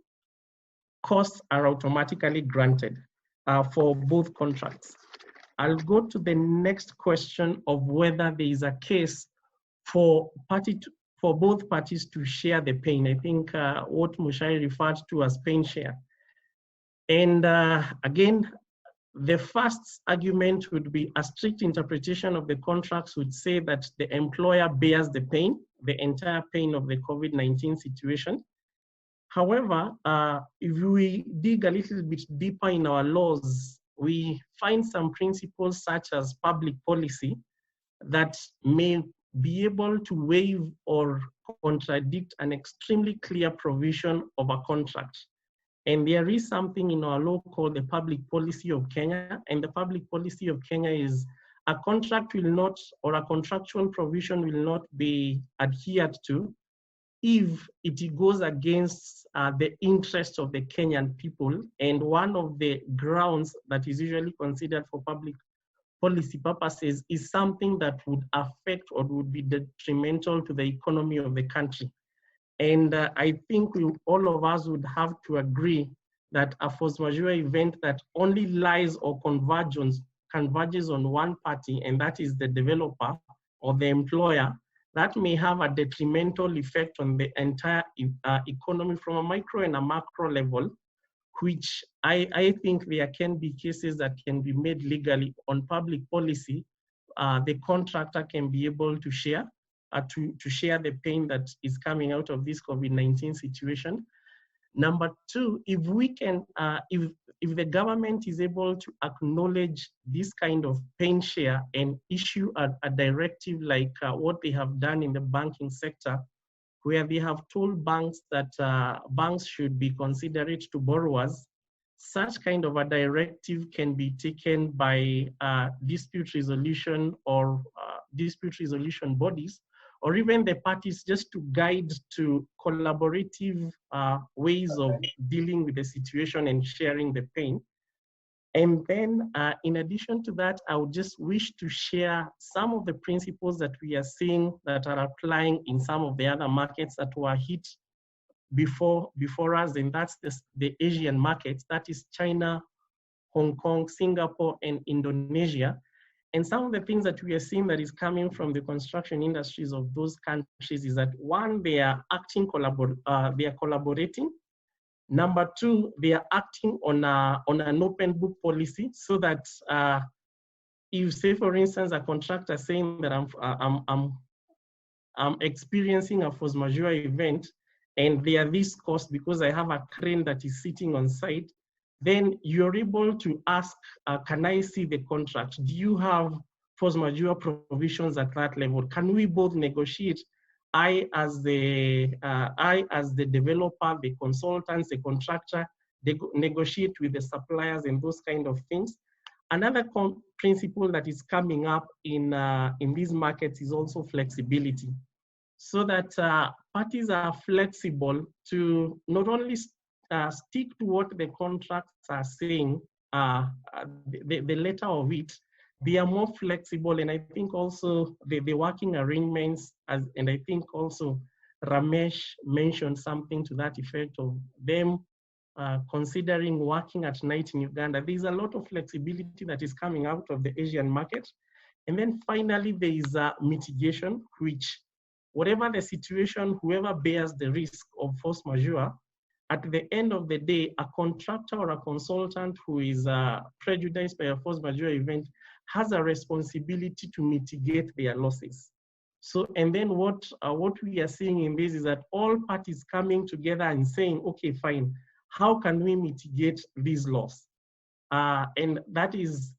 Speaker 8: costs are automatically granted for both contracts. I'll go to the next question of whether there is a case for both parties to share the pain. I think what Muchai referred to as pain share. And again, the first argument would be a strict interpretation of the contracts would say that the employer bears the pain, the entire pain of the COVID-19 situation. However, if we dig a little bit deeper in our laws, we find some principles such as public policy that may be able to waive or contradict an extremely clear provision of a contract. And there is something in our law called the public policy of Kenya. And the public policy of Kenya is a contract will not, or a contractual provision will not be adhered to if it goes against the interests of the Kenyan people. And one of the grounds that is usually considered for public policy purposes is something that would affect or would be detrimental to the economy of the country. And I think all of us would have to agree that a force majeure event that only lies or converges on one party, and that is the developer or the employer, that may have a detrimental effect on the entire economy from a micro and a macro level, which I think there can be cases that can be made legally on public policy. The contractor can be able to share the pain that is coming out of this COVID-19 situation. Number two, if we can, if the government is able to acknowledge this kind of pain share and issue a directive like what they have done in the banking sector, where they have told banks that banks should be considerate to borrowers, such kind of a directive can be taken by dispute resolution or dispute resolution bodies, or even the parties, just to guide to collaborative ways of dealing with the situation and sharing the pain. And then in addition to that, I would just wish to share some of the principles that we are seeing that are applying in some of the other markets that were hit before us, and that's the Asian markets, that is China, Hong Kong, Singapore, and Indonesia. And some of the things that we are seeing that is coming from the construction industries of those countries is that, one, they are they are collaborating. Number two, they are acting on an open book policy, so that if, say, for instance, a contractor saying that I'm experiencing a force majeure event and there are these costs because I have a crane that is sitting on site, then you're able to ask, can I see the contract? Do you have force majeure provisions at that level? Can we both negotiate? I as the developer, the consultants, the contractor, they negotiate with the suppliers and those kind of things. Another principle that is coming up in these markets is also flexibility, so that parties are flexible to not only stick to what the contracts are saying, the letter of it, they are more flexible. And I think also the working arrangements, and I think also Ramesh mentioned something to that effect of them considering working at night in Uganda. There's a lot of flexibility that is coming out of the Asian market. And then finally, there is mitigation, which whatever the situation, whoever bears the risk of force majeure, at the end of the day, a contractor or a consultant who is prejudiced by a force majeure event has a responsibility to mitigate their losses. So, and then what we are seeing in this is that all parties coming together and saying, okay, fine, how can we mitigate this loss? And that is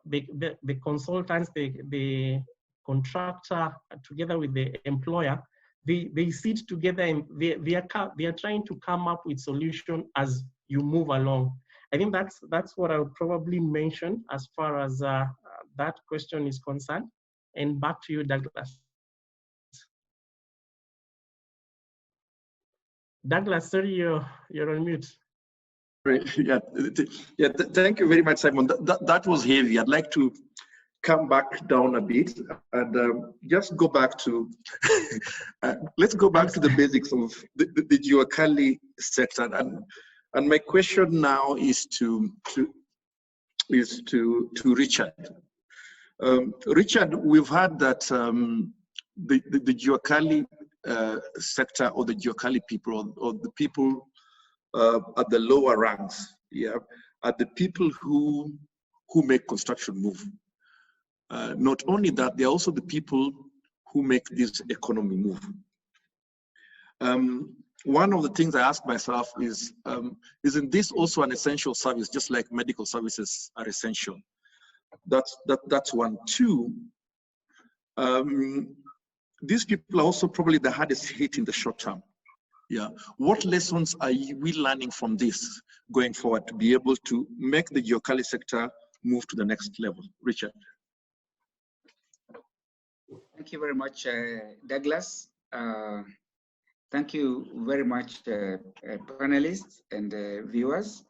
Speaker 8: the consultants, the contractor together with the employer, they sit together and they are trying to come up with solution as you move along. I think that's what I would probably mention as far as that question is concerned. And back to you, Douglas. Douglas, sorry, you're on mute.
Speaker 2: Yeah, thank you very much, Simon. That was heavy. I'd like to come back down a bit and just go back to, let's go back to the basics of the Juakali sector. And my question now is to Richard. Richard, we've heard that the Juakali sector, or the Juakali people, or the people at the lower ranks, yeah, are the people who make construction move. Not only that, they're also the people who make this economy move. One of the things I ask myself is, isn't this also an essential service, just like medical services are essential? That's one. Two, these people are also probably the hardest hit in the short term. Yeah. What lessons are we learning from this going forward to be able to make the Juakali sector move to the next level? Richard.
Speaker 9: Thank you very much, Douglas. Thank you very much, panelists and viewers.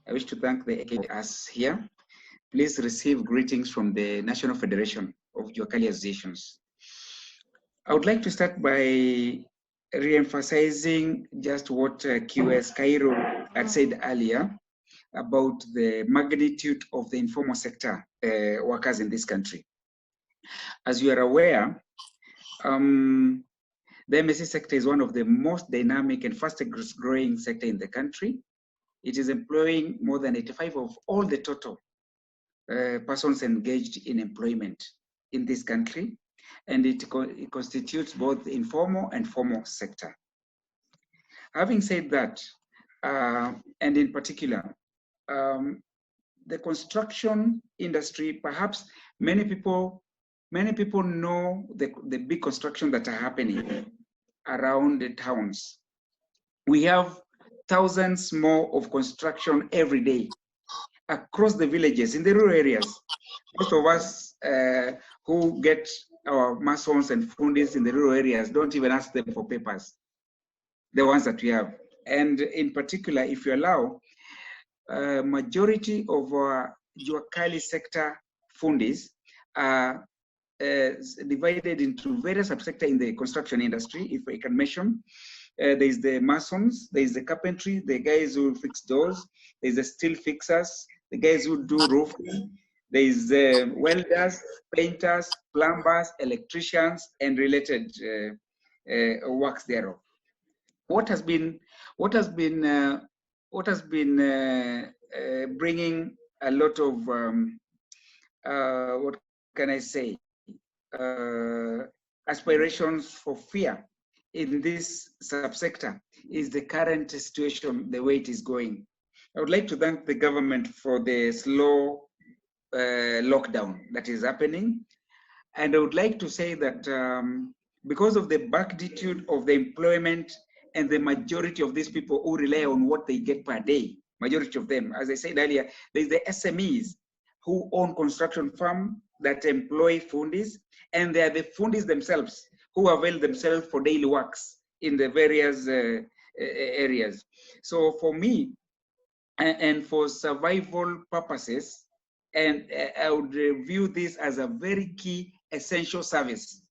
Speaker 9: I wish to thank the AKS here. Please receive greetings from the National Federation of Juakali Associations. I would like to start by re-emphasizing just what QS Cairo had said earlier about the magnitude of the informal sector workers in this country. As you are aware, the MSC sector is one of the most dynamic and fastest growing sector in the country. It is employing more than 85% of all the total persons engaged in employment in this country, and it constitutes both the informal and formal sector. Having said that, and in particular, the construction industry, perhaps many people know the big construction that are happening around the towns. We have thousands more of construction every day across the villages, in the rural areas. Most of us who get our masons and fundis in the rural areas don't even ask them for papers, the ones that we have. And in particular, if you allow, majority of our Juakali sector fundis are divided into various subsectors in the construction industry, if I can mention. There's the masons, there's the carpentry, the guys who fix doors, there's the steel fixers, the guys who do roofing, there's the welders, painters, plumbers, electricians, and related works thereof. What has been bringing a lot of what can I say, aspirations for fear in this subsector is the current situation, the way it is going. I would like to thank the government for the slow lockdown that is happening. And I would like to say that because of the magnitude of the employment and the majority of these people who rely on what they get per day, majority of them, as I said earlier, there's the SMEs who own construction firm that employ fundis, and they are the fundis themselves who avail themselves for daily works in the various areas. So for me, and for survival purposes, and I would view this as a very key essential service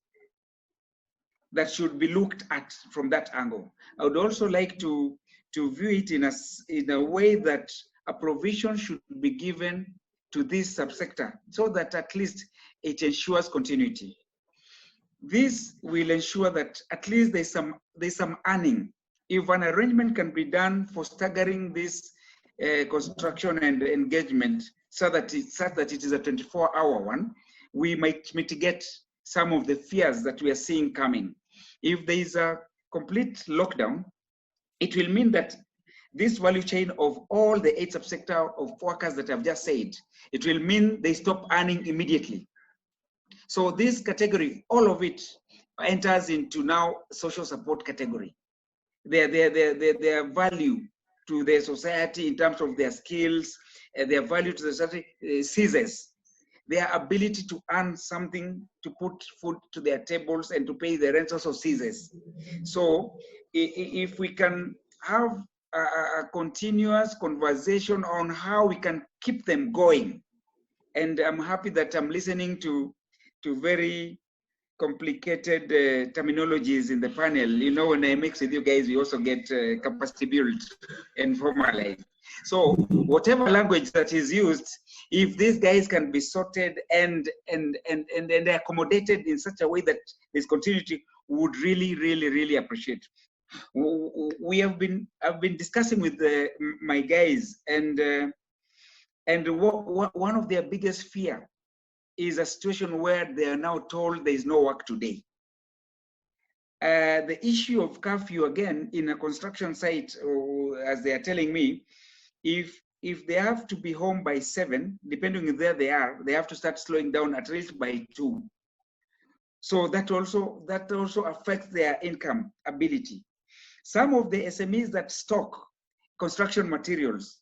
Speaker 9: that should be looked at from that angle. I would also like to view it in a way that a provision should be given to this subsector so that at least it ensures continuity. This will ensure that at least there's some earning. If an arrangement can be done for staggering this construction and engagement so that it is a 24-hour one, we might mitigate some of the fears that we are seeing coming. If there is a complete lockdown, it will mean that this value chain of all the 8 subsector of workers that I've just said, it will mean they stop earning immediately. So this category, all of it enters into now social support category. Their value to the society in terms of their skills, their value to the society ceases. their ability to earn something to put food to their tables and to pay the rent also ceases. So if we can have a continuous conversation on how we can keep them going, and I'm happy that I'm listening to very complicated terminologies in the panel. You know, when I mix with you guys, we also get capacity built and formalized. So whatever language that is used, if these guys can be sorted and accommodated in such a way that there's continuity, would really appreciate. I've been discussing with my guys, and one of their biggest fear is a situation where they are now told there is no work today. The issue of curfew, again, in a construction site, as they are telling me, if they have to be home by 7, depending on where they are, they have to start slowing down at least by 2. So that also affects their income ability. Some of the SMEs that stock construction materials,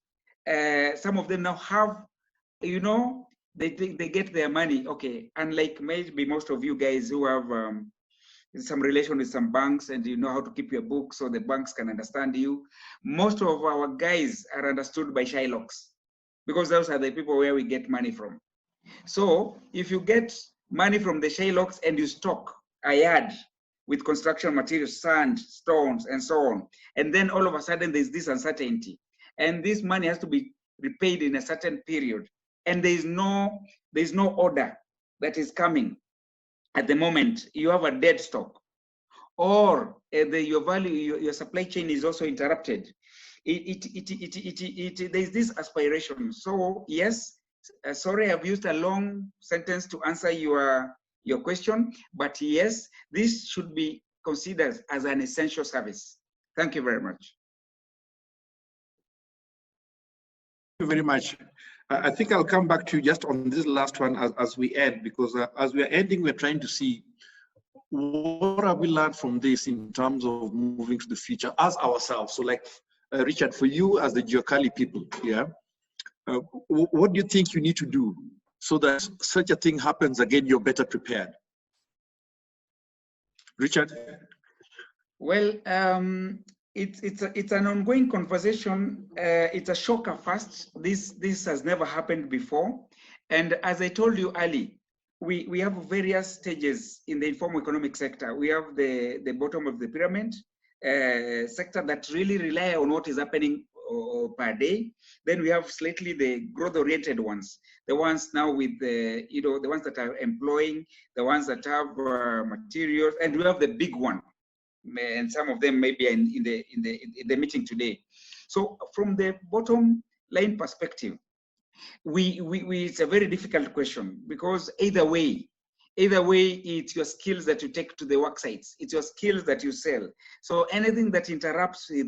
Speaker 9: some of them now have, you know, they get their money. Okay, unlike maybe most of you guys who have some relation with some banks and you know how to keep your books so the banks can understand you. Most of our guys are understood by Shylocks because those are the people where we get money from. So if you get money from the Shylocks and you stock a yard with construction materials, sand, stones, and so on, and then all of a sudden there's this uncertainty, and this money has to be repaid in a certain period, and there's no order that is coming at the moment, you have a dead stock, or your supply chain is also interrupted. There's this aspiration. So yes, sorry, I've used a long sentence to answer your question, but yes, this should be considered as an essential service. Thank you very much.
Speaker 2: Thank you very much. I think I'll come back to you just on this last one as we end, because as we are ending, we're trying to see what have we learned from this in terms of moving to the future as ourselves. So like Richard, for you as the Giocali people, yeah, what do you think you need to do so that such a thing happens again, you're better prepared? Richard?
Speaker 9: Well, it's an ongoing conversation. It's a shocker first. This has never happened before. And as I told you earlier, we have various stages in the informal economic sector. We have the bottom of the pyramid sector that really rely on what is happening per day. Then we have slightly the growth-oriented ones, the ones now with the the ones that are employing, the ones that have materials, and we have the big one. And some of them may be in the meeting today. So from the bottom line perspective, it's a very difficult question, because either way, it's your skills that you take to the work sites, it's your skills that you sell. So anything that interrupts that,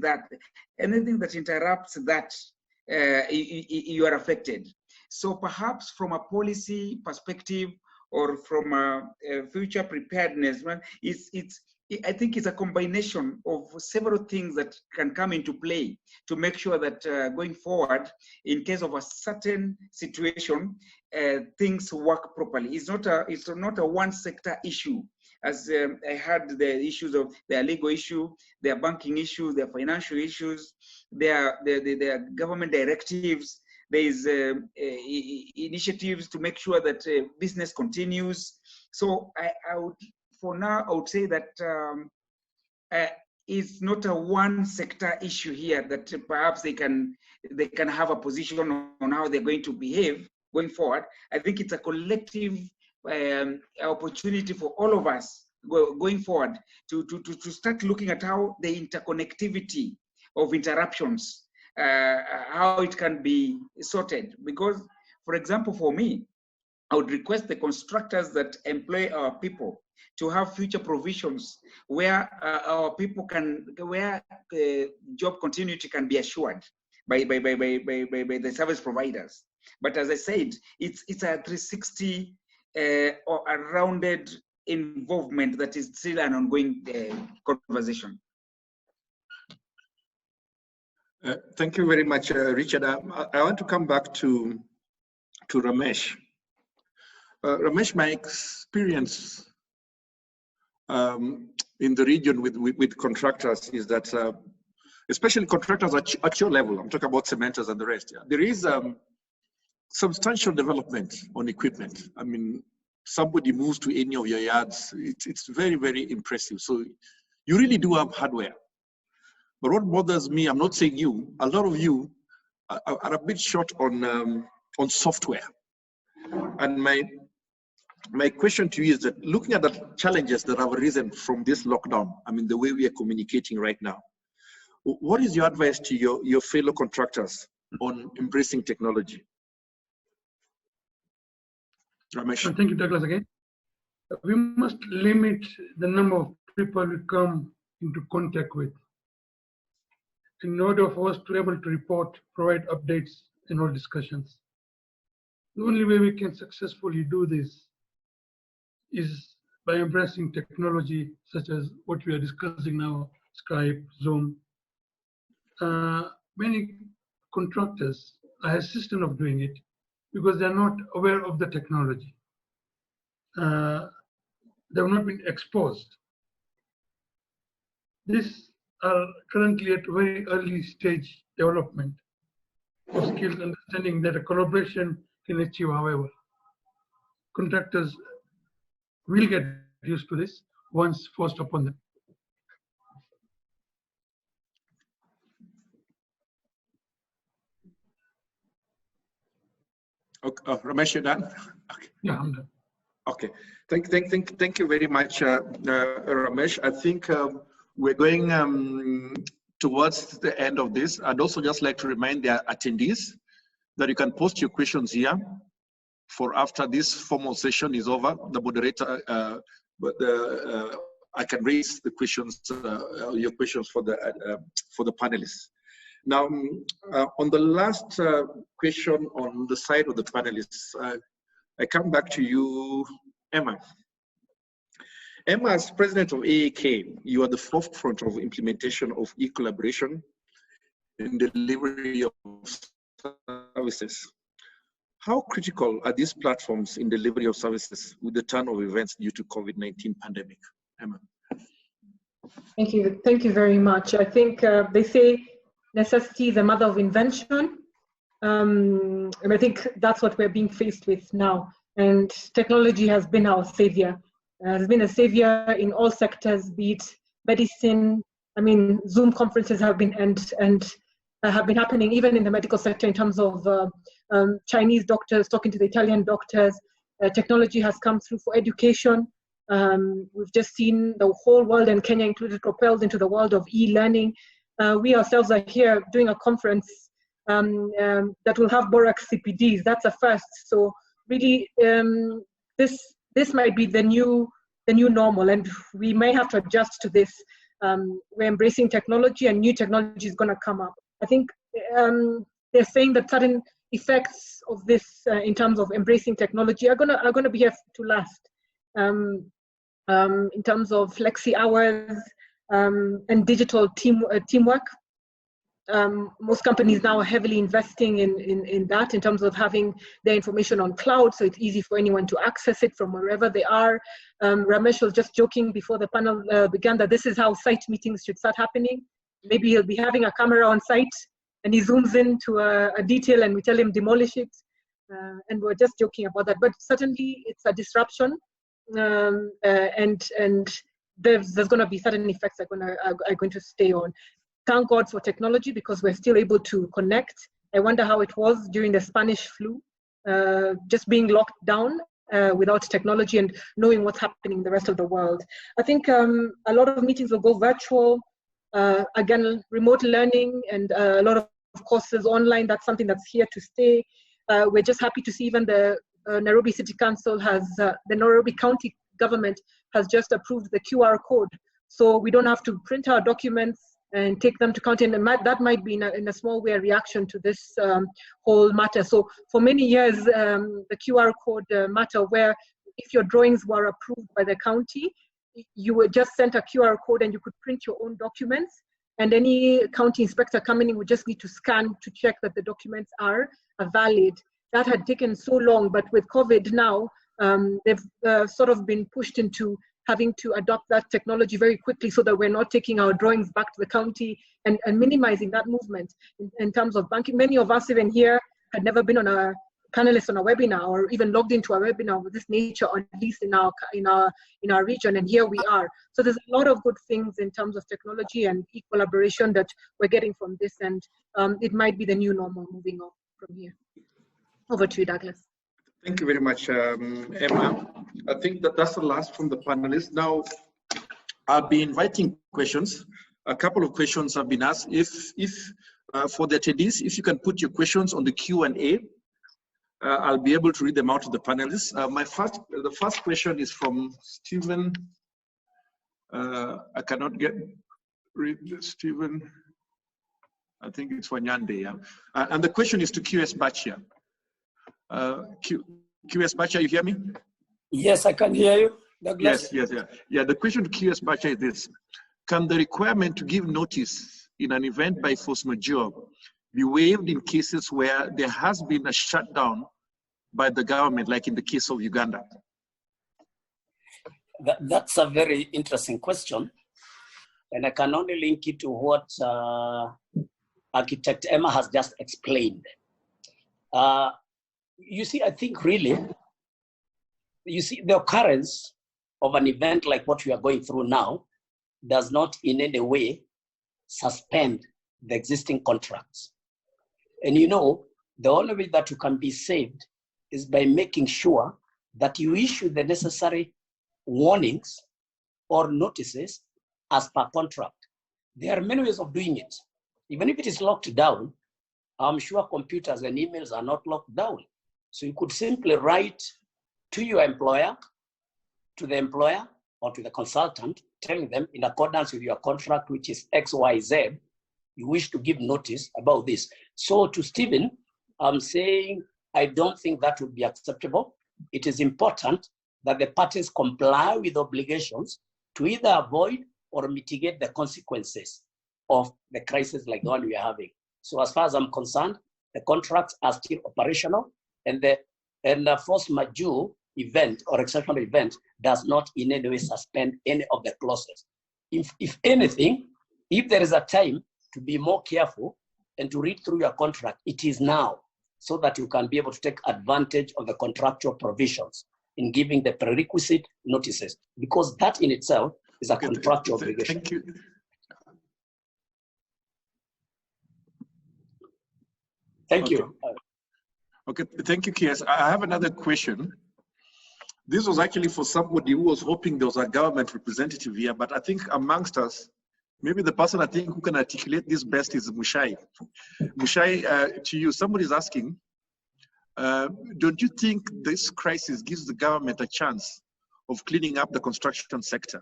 Speaker 9: you are affected. So perhaps from a policy perspective or from a future preparedness, I think it's a combination of several things that can come into play to make sure that going forward, in case of a certain situation, things work properly. It's not a one sector issue. As I had the issues of their legal issue, their banking issues, their financial issues, their government directives. There is initiatives to make sure that business continues. So for now, I would say that it's not a one sector issue here, that perhaps they can have a position on how they're going to behave going forward. I think it's a collective opportunity for all of us going forward to start looking at how the interconnectivity of interruptions, how it can be sorted. Because, for example, for me, I would request the constructors that employ our people to have future provisions where our people where job continuity can be assured by the service providers. But as I said, it's a 360 or a rounded involvement that is still an ongoing conversation.
Speaker 2: Thank you very much, Richard. I want to come back to Ramesh. Ramesh, my experience in the region with contractors is that, especially contractors at your level, I'm talking about cementers and the rest, yeah, there is substantial development on equipment. I mean, somebody moves to any of your yards, it's very, very impressive. So you really do have hardware. But what bothers me, I'm not saying you, a lot of you are a bit short on software. And my question to you is that, looking at the challenges that have arisen from this lockdown, I mean, the way we are communicating right now, what is your advice to your fellow contractors on embracing technology? Ramesh.
Speaker 5: Thank you, Douglas, again. We must limit the number of people we come into contact with in order for us to be able to report, provide updates in all discussions. The only way we can successfully do this is by embracing technology such as what we are discussing now, Skype, Zoom. Many contractors are hesitant of doing it because they're not aware of the technology. They have not been exposed. These are currently at very early stage development of skills, understanding that a collaboration can achieve, however. Contractors will get used to this once forced upon them.
Speaker 2: Okay, Ramesh, you're done? Okay.
Speaker 5: Yeah, I'm done.
Speaker 2: Okay, thank you very much, Ramesh. I think we're going towards the end of this. I'd also just like to remind the attendees that you can post your questions here for after this formal session is over. The moderator, I can raise the questions, your questions for the panelists. Now, on the last question on the side of the panelists, I come back to you, Emma. Emma, as president of AAK, you are the forefront of implementation of e-collaboration in delivery of services. How critical are these platforms in delivery of services with the turn of events due to COVID-19 pandemic? Emma.
Speaker 6: Thank you very much. I think they say necessity is the mother of invention. And I think that's what we're being faced with now. And technology has been our savior. Has been a savior in all sectors, be it medicine. I mean, Zoom conferences have been have been happening even in the medical sector in terms of Chinese doctors talking to the Italian doctors. Technology has come through for education. We've just seen the whole world, and Kenya included, propelled into the world of e-learning. We ourselves are here doing a conference that will have Borax CPDs. That's a first. So really, this might be the new normal, and we may have to adjust to this. We're embracing technology, and new technology is going to come up. I think they're saying that certain effects of this, in terms of embracing technology, are gonna be here to last. In terms of flexi hours and digital teamwork. Most companies now are heavily investing in that in terms of having their information on cloud, so it's easy for anyone to access it from wherever they are. Ramesh was just joking before the panel began that this is how site meetings should start happening. Maybe he'll be having a camera on site and he zooms into a detail and we tell him demolish it. And we're just joking about that, but certainly it's a disruption, and there's going to be certain effects that are going to stay on. Thank God for technology because we're still able to connect. I wonder how it was during the Spanish flu, just being locked down without technology and knowing what's happening in the rest of the world. I think a lot of meetings will go virtual, again, remote learning, and a lot of courses online. That's something that's here to stay. We're just happy to see even the Nairobi City Council has, the Nairobi County government has just approved the QR code. So we don't have to print our documents and take them to county, and that might be in a small way a reaction to this whole matter. So for many years, the QR code matter, where if your drawings were approved by the county, you were just sent a QR code and you could print your own documents, and any county inspector coming in would just need to scan to check that the documents are valid. That had taken so long, but with COVID now, they've sort of been pushed into having to adopt that technology very quickly so that we're not taking our drawings back to the county and minimizing that movement in terms of banking. Many of us even here had never been on a panelist on a webinar or even logged into a webinar of this nature, or at least in our region, and here we are. So there's a lot of good things in terms of technology and collaboration that we're getting from this, and it might be the new normal moving on from here. Over to you, Douglas.
Speaker 2: Thank you very much, Emma. I think that's the last from the panelists. Now, I'll be inviting questions. A couple of questions have been asked. If for the attendees, if you can put your questions on the Q&A, I'll be able to read them out to the panelists. The first question is from Stephen. I cannot read Stephen. I think it's Wanyande, yeah. And the question is to QS Bachia. QS Bachia, you hear me?
Speaker 7: Yes, I can hear you, Douglas.
Speaker 2: Yes. Yeah, the question to QS Bachia is this. Can the requirement to give notice in an event by force majeure be waived in cases where there has been a shutdown by the government, like in the case of Uganda?
Speaker 7: That's a very interesting question. And I can only link it to what Architect Emma has just explained. You see, I think really, you see, the occurrence of an event like what we are going through now does not in any way suspend the existing contracts. And you know, the only way that you can be saved is by making sure that you issue the necessary warnings or notices as per contract. There are many ways of doing it. Even if it is locked down, I'm sure computers and emails are not locked down. So you could simply write to your employer, to the employer, or to the consultant, telling them in accordance with your contract, which is XYZ, you wish to give notice about this. So to Stephen, I'm saying I don't think that would be acceptable. It is important that the parties comply with obligations to either avoid or mitigate the consequences of the crisis like the one we are having. So as far as I'm concerned, the contracts are still operational, and the force majeure event or exceptional event does not in any way suspend any of the clauses. If anything, if there is a time to be more careful and to read through your contract, it is now, so that you can be able to take advantage of the contractual provisions in giving the prerequisite notices, because that in itself is a contractual obligation.
Speaker 2: Thank you.
Speaker 7: Thank you.
Speaker 2: Okay, thank you, Kies. I have another question. This was actually for somebody who was hoping there was a government representative here, but I think amongst us, maybe the person I think who can articulate this best is Mushai. Mushai, to you, somebody's asking, don't you think this crisis gives the government a chance of cleaning up the construction sector?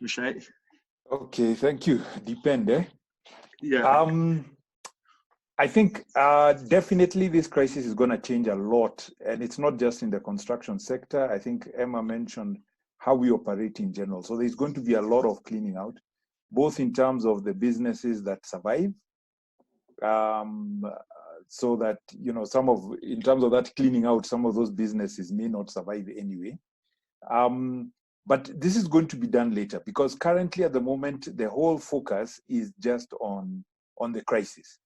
Speaker 2: Mushai?
Speaker 4: Okay, thank you. Depend, eh?
Speaker 2: Yeah.
Speaker 4: I think definitely this crisis is going to change a lot, and it's not just in the construction sector. I think Emma mentioned how we operate in general. So there's going to be a lot of cleaning out, both in terms of the businesses that survive, so that, you know, in terms of that cleaning out, some of those businesses may not survive anyway. But this is going to be done later, because currently at the moment, the whole focus is just on the crisis.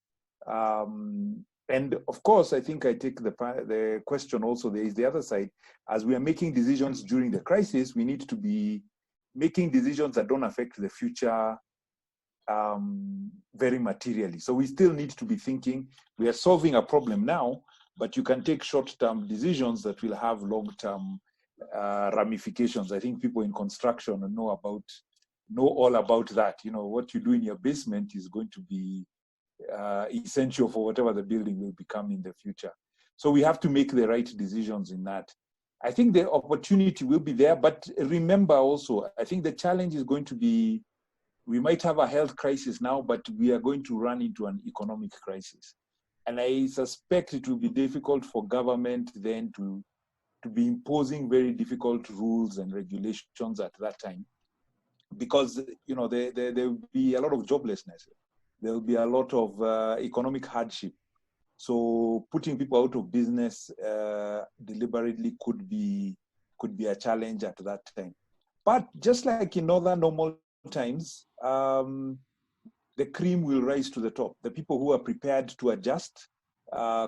Speaker 4: And of course, I think I take the question also, there is the other side. As we are making decisions during the crisis, we need to be making decisions that don't affect the future very materially. So we still need to be thinking, we are solving a problem now, but you can take short-term decisions that will have long-term ramifications. I think people in construction know all about that. You know, what you do in your basement is going to be essential for whatever the building will become in the future. So we have to make the right decisions in that. I think the opportunity will be there, but remember also, I think the challenge is going to be, we might have a health crisis now, but we are going to run into an economic crisis. And I suspect it will be difficult for government then to be imposing very difficult rules and regulations at that time, because, you know, there will be a lot of joblessness. There will be a lot of economic hardship. So putting people out of business deliberately could be a challenge at that time. But just like in other normal times, the cream will rise to the top. The people who are prepared to adjust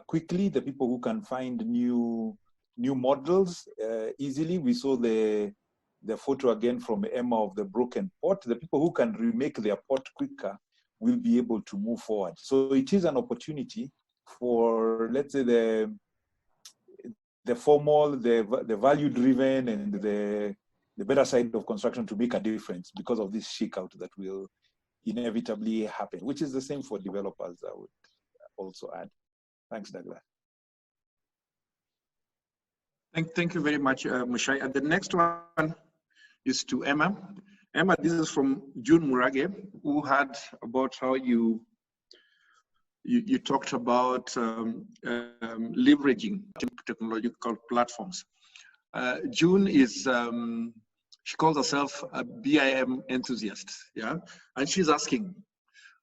Speaker 4: quickly, the people who can find new models easily. We saw the photo again from Emma of the broken pot. The people who can remake their pot quicker will be able to move forward. So it is an opportunity for, let's say, the formal, the value-driven, and the better side of construction to make a difference because of this shakeout that will inevitably happen, which is the same for developers, I would also add. Thanks, Douglas.
Speaker 2: Thank you very much, Mushai. And the next one is to Emma. Emma, this is from June Murage, who had about how you talked about leveraging technological platforms. June is, she calls herself a BIM enthusiast, yeah? And she's asking,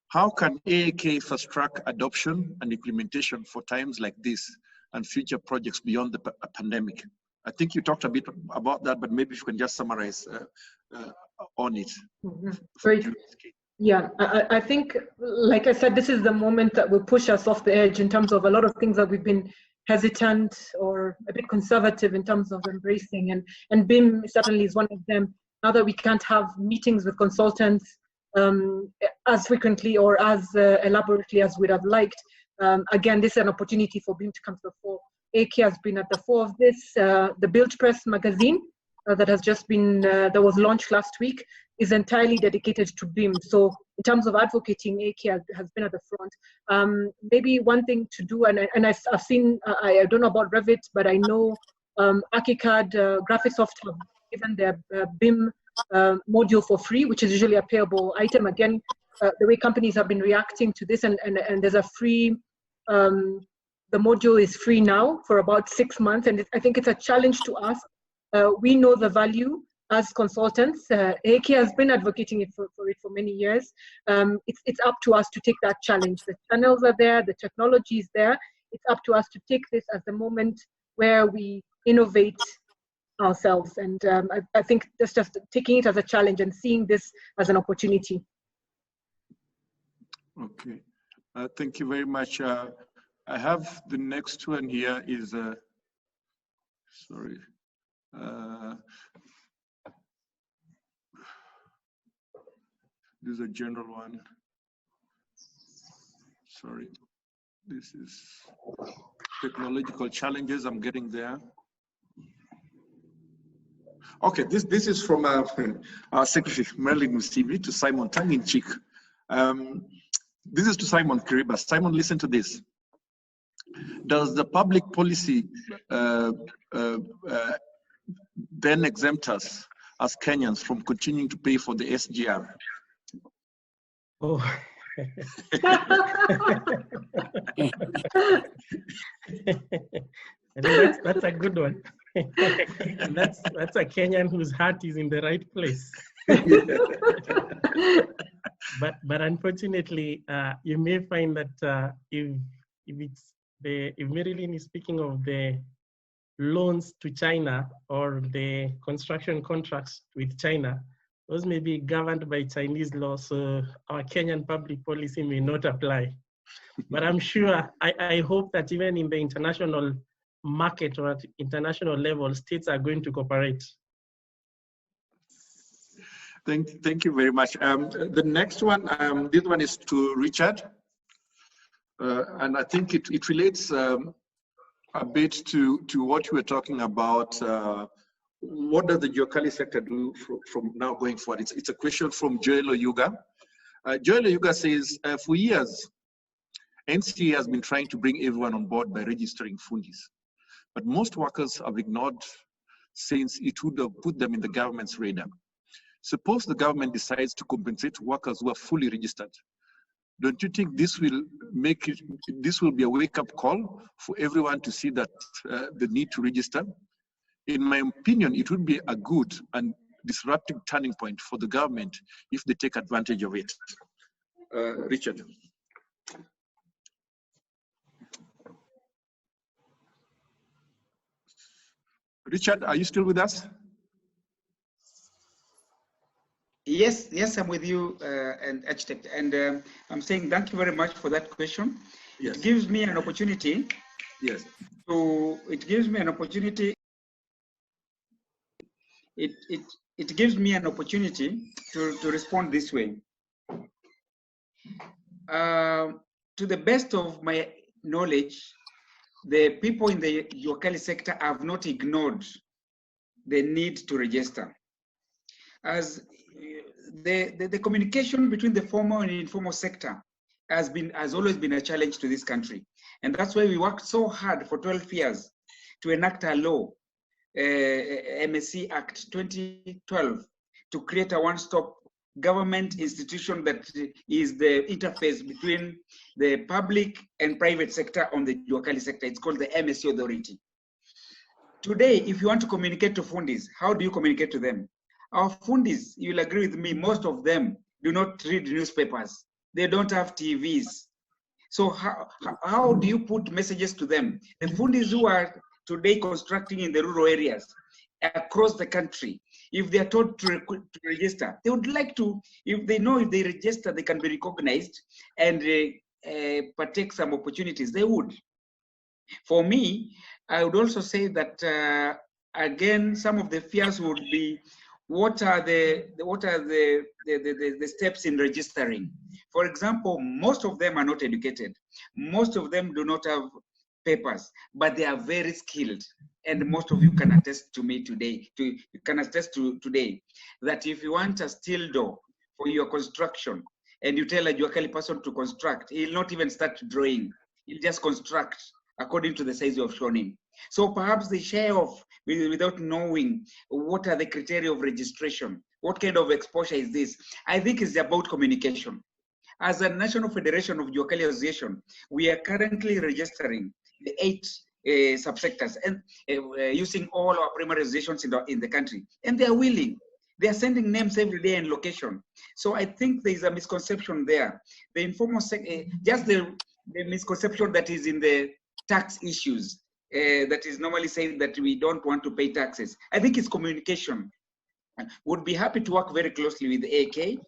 Speaker 2: how can AAK fast track adoption and implementation for times like this and future projects beyond the pandemic? I think you talked a bit about that, but maybe if you can just summarize on it.
Speaker 6: Great. Yeah, I think, like I said, this is the moment that will push us off the edge in terms of a lot of things that we've been hesitant or a bit conservative in terms of embracing, and BIM certainly is one of them. Now that we can't have meetings with consultants as frequently or as elaborately as we'd have liked, again, this is an opportunity for BIM to come to the fore. AAK has been at the fore of this. The Build Press magazine that has just been, that was launched last week, is entirely dedicated to BIM. So in terms of advocating, AAK has been at the front. Maybe one thing to do, and I've seen, I don't know about Revit, but I know Archicad, Graphisoft have given their BIM module for free, which is usually a payable item. Again, the way companies have been reacting to this, and there's a free, the module is free now for about 6 months, and I think it's a challenge to us. We know the value as consultants. AAK has been advocating for it for many years. It's up to us to take that challenge. The channels are there, the technology is there. It's up to us to take this as the moment where we innovate ourselves. And I think that's just taking it as a challenge and seeing this as an opportunity.
Speaker 2: Okay, thank you very much. I have the next one here is, sorry. This is a general one. Sorry, this is technological challenges. I'm getting there. Okay, this is from our secretary, Merlin Musibi, to Simon, tongue in cheek. This is to Simon Kiriba. Simon, listen to this. Does the public policy then exempt us as Kenyans from continuing to pay for the SGR?
Speaker 8: Oh. I think that's a good one. And that's a Kenyan whose heart is in the right place. But unfortunately, you may find that if Marilyn is speaking of the loans to China or the construction contracts with China, those may be governed by Chinese law, so our Kenyan public policy may not apply. But I'm sure, I hope that even in the international market or at international level, states are going to cooperate.
Speaker 2: Thank you very much. The next one, this one is to Richard. And I think it relates a bit to what you were talking about. What does the Juakali sector do from now going forward? It's a question from Joel Oyuga. Joel Oyuga says, for years, NCA has been trying to bring everyone on board by registering fundis. But most workers have ignored since it would have put them in the government's radar. Suppose the government decides to compensate workers who are fully registered. Don't you think this will be a wake-up call for everyone to see that the need to register? In my opinion, it would be a good and disruptive turning point for the government if they take advantage of it. Richard. Richard, are you still with us?
Speaker 9: Yes, yes, I'm with you, and architect. And I'm saying thank you very much for that question.
Speaker 2: Yes.
Speaker 9: It gives me an opportunity.
Speaker 2: Yes.
Speaker 9: It gives me an opportunity. It gives me an opportunity to respond this way. To the best of my knowledge, the people in the Juakali sector have not ignored the need to register. As the communication between the formal and informal sector has always been a challenge to this country. And that's why we worked so hard for 12 years to enact a law, MSC Act 2012, to create a one-stop government institution that is the interface between the public and private sector on the Juakali sector. It's called the MSC Authority. Today, if you want to communicate to fundis, how do you communicate to them? Our fundis, you'll agree with me, most of them do not read newspapers. They don't have TVs. So how do you put messages to them? The fundis who are today constructing in the rural areas across the country, if they are told to register, they would like to, if they know if they register, they can be recognized and partake some opportunities, they would. For me, I would also say that, again, some of the fears would be, what are the steps in registering? For example, most of them are not educated. Most of them do not have papers, but they are very skilled. And most of you can attest to me today, today, that if you want a steel door for your construction and you tell a Juakali person to construct, he'll not even start drawing. He'll just construct according to the size you have shown him. So perhaps the share of, without knowing what are the criteria of registration, what kind of exposure is this? I think it's about communication. As a National Federation of Juakali Association, we are currently registering the 8 subsectors and using all our primary associations in the country. And they are willing. They are sending names every day and location. So I think there is a misconception there. The informal sector, just the misconception that is in the tax issues, that is normally saying that we don't want to pay taxes. I think it's communication. Would be happy to work very closely with AK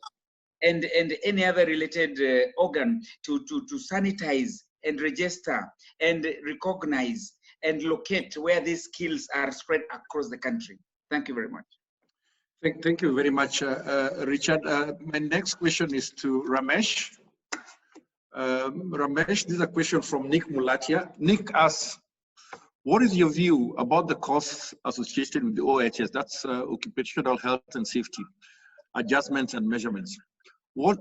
Speaker 9: and any other related organ to sanitize and register and recognize and locate where these skills are spread across the country. Thank you very much.
Speaker 2: Thank you very much, Richard. My next question is to Ramesh. Ramesh, this is a question from Nick Mulatia. Nick asks, what is your view about the costs associated with the OHS, that's occupational health and safety, adjustments and measurements? What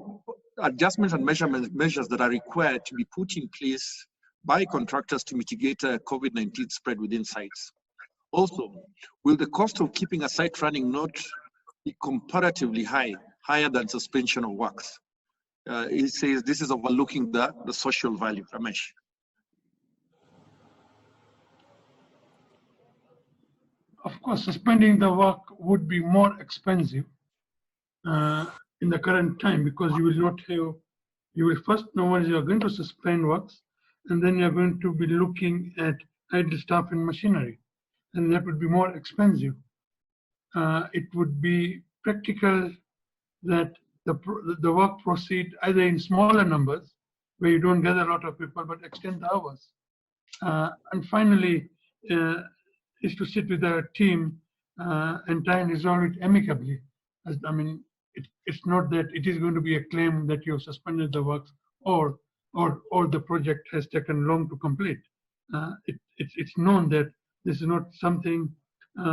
Speaker 2: adjustments and measures that are required to be put in place by contractors to mitigate COVID-19 spread within sites? Also, will the cost of keeping a site running not be comparatively higher than suspension of works? He says this is overlooking the social value. Ramesh.
Speaker 5: Of course, suspending the work would be more expensive in the current time, because you will not have, you will first know when you are going to suspend works, and then you're going to be looking at idle staff and machinery, and that would be more expensive. It would be practical that the work proceed either in smaller numbers, where you don't gather a lot of people, but extend the hours. And finally, is to sit with the team and try and resolve it amicably. I mean, it's not that it is going to be a claim that you have suspended the works or the project has taken long to complete. It's known that this is not something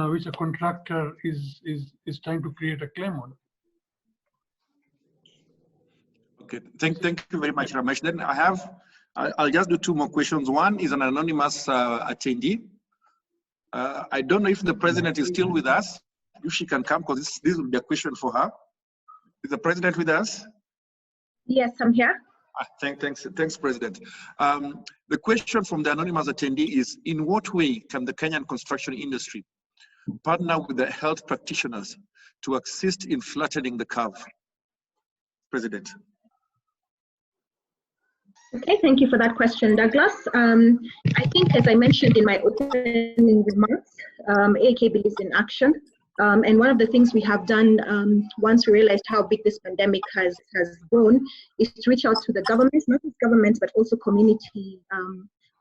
Speaker 5: which a contractor is trying to create a claim on.
Speaker 2: Okay, thank you very much, Ramesh. Then I'll just do 2 more questions. One is an anonymous attendee. I don't know if the president is still with us, if she can come, because this will be a question for her. Is the president with us?
Speaker 10: Yes, I'm here.
Speaker 2: Thanks, President. The question from the anonymous attendee is, in what way can the Kenyan construction industry partner with the health practitioners to assist in flattening the curve? President.
Speaker 10: Okay, thank you for that question, Douglas. I think, as I mentioned in my opening remarks, AK believes in action. And one of the things we have done once we realized how big this pandemic has grown is to reach out to the governments, not just governments, but also community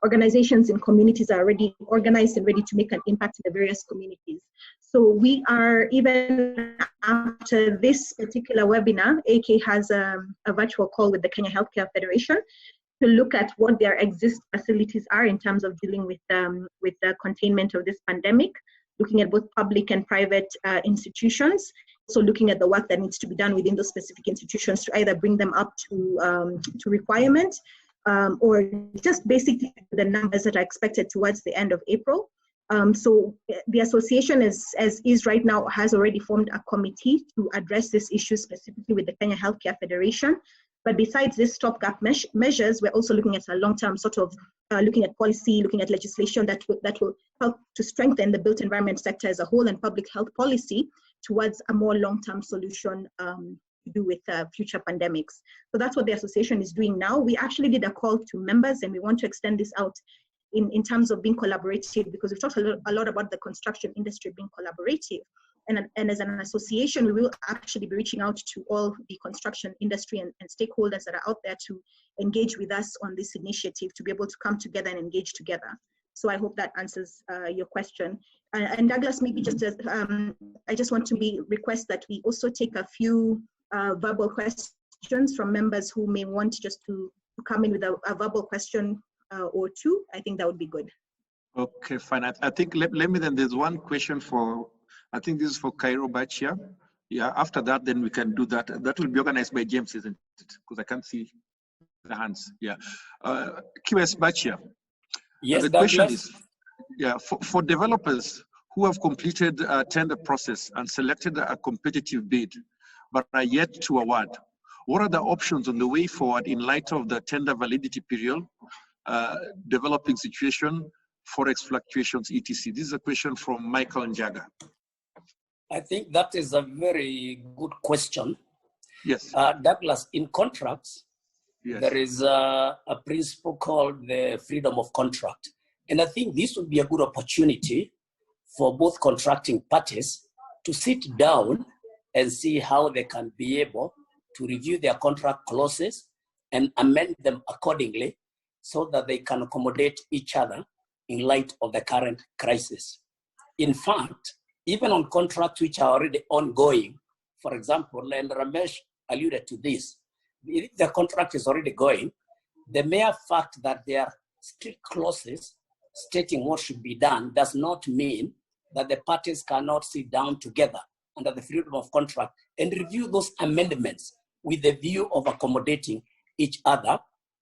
Speaker 10: organizations in communities are already organized and ready to make an impact in the various communities. So we are, even after this particular webinar, AK has a virtual call with the Kenya Healthcare Federation to look at what their existing facilities are in terms of dealing with the containment of this pandemic, looking at both public and private institutions, so looking at the work that needs to be done within those specific institutions to either bring them up to requirement or just basically the numbers that are expected towards the end of April. So the association, as is right now, has already formed a committee to address this issue specifically with the Kenya Healthcare Federation. But besides this stopgap measures, we're also looking at a long-term sort of looking at policy, looking at legislation that will help to strengthen the built environment sector as a whole and public health policy towards a more long-term solution to do with future pandemics. So that's what the association is doing now. We actually did a call to members, and we want to extend this out in terms of being collaborative, because we've talked a lot about the construction industry being collaborative. And as an association, we will actually be reaching out to all the construction industry and stakeholders that are out there to engage with us on this initiative, to be able to come together and engage together. So I hope that answers your question. And Douglas, maybe just as, I just want to request that we also take a few verbal questions from members who may want just to come in with a verbal question or two. I think that would be good.
Speaker 2: Okay, fine. I think let me then, there's one question for, I think this is for Cairo Bachia. Yeah, after that, then we can do that. That will be organized by James, isn't it? Because I can't see the hands. Yeah. QS Bachia.
Speaker 7: Yes,
Speaker 2: the question is, yeah, for developers who have completed a tender process and selected a competitive bid, but are yet to award, what are the options on the way forward in light of the tender validity period, developing situation, forex fluctuations, etc.? This is a question from Michael Njaga.
Speaker 7: I think that is a very good question.
Speaker 2: Yes.
Speaker 7: Douglas, in contracts,
Speaker 2: yes,
Speaker 7: there is a principle called the freedom of contract. And I think this would be a good opportunity for both contracting parties to sit down and see how they can be able to review their contract clauses and amend them accordingly so that they can accommodate each other in light of the current crisis. In fact, even on contracts which are already ongoing, for example, and Ramesh alluded to this, if the contract is already going, the mere fact that there are strict clauses stating what should be done does not mean that the parties cannot sit down together under the freedom of contract and review those amendments with the view of accommodating each other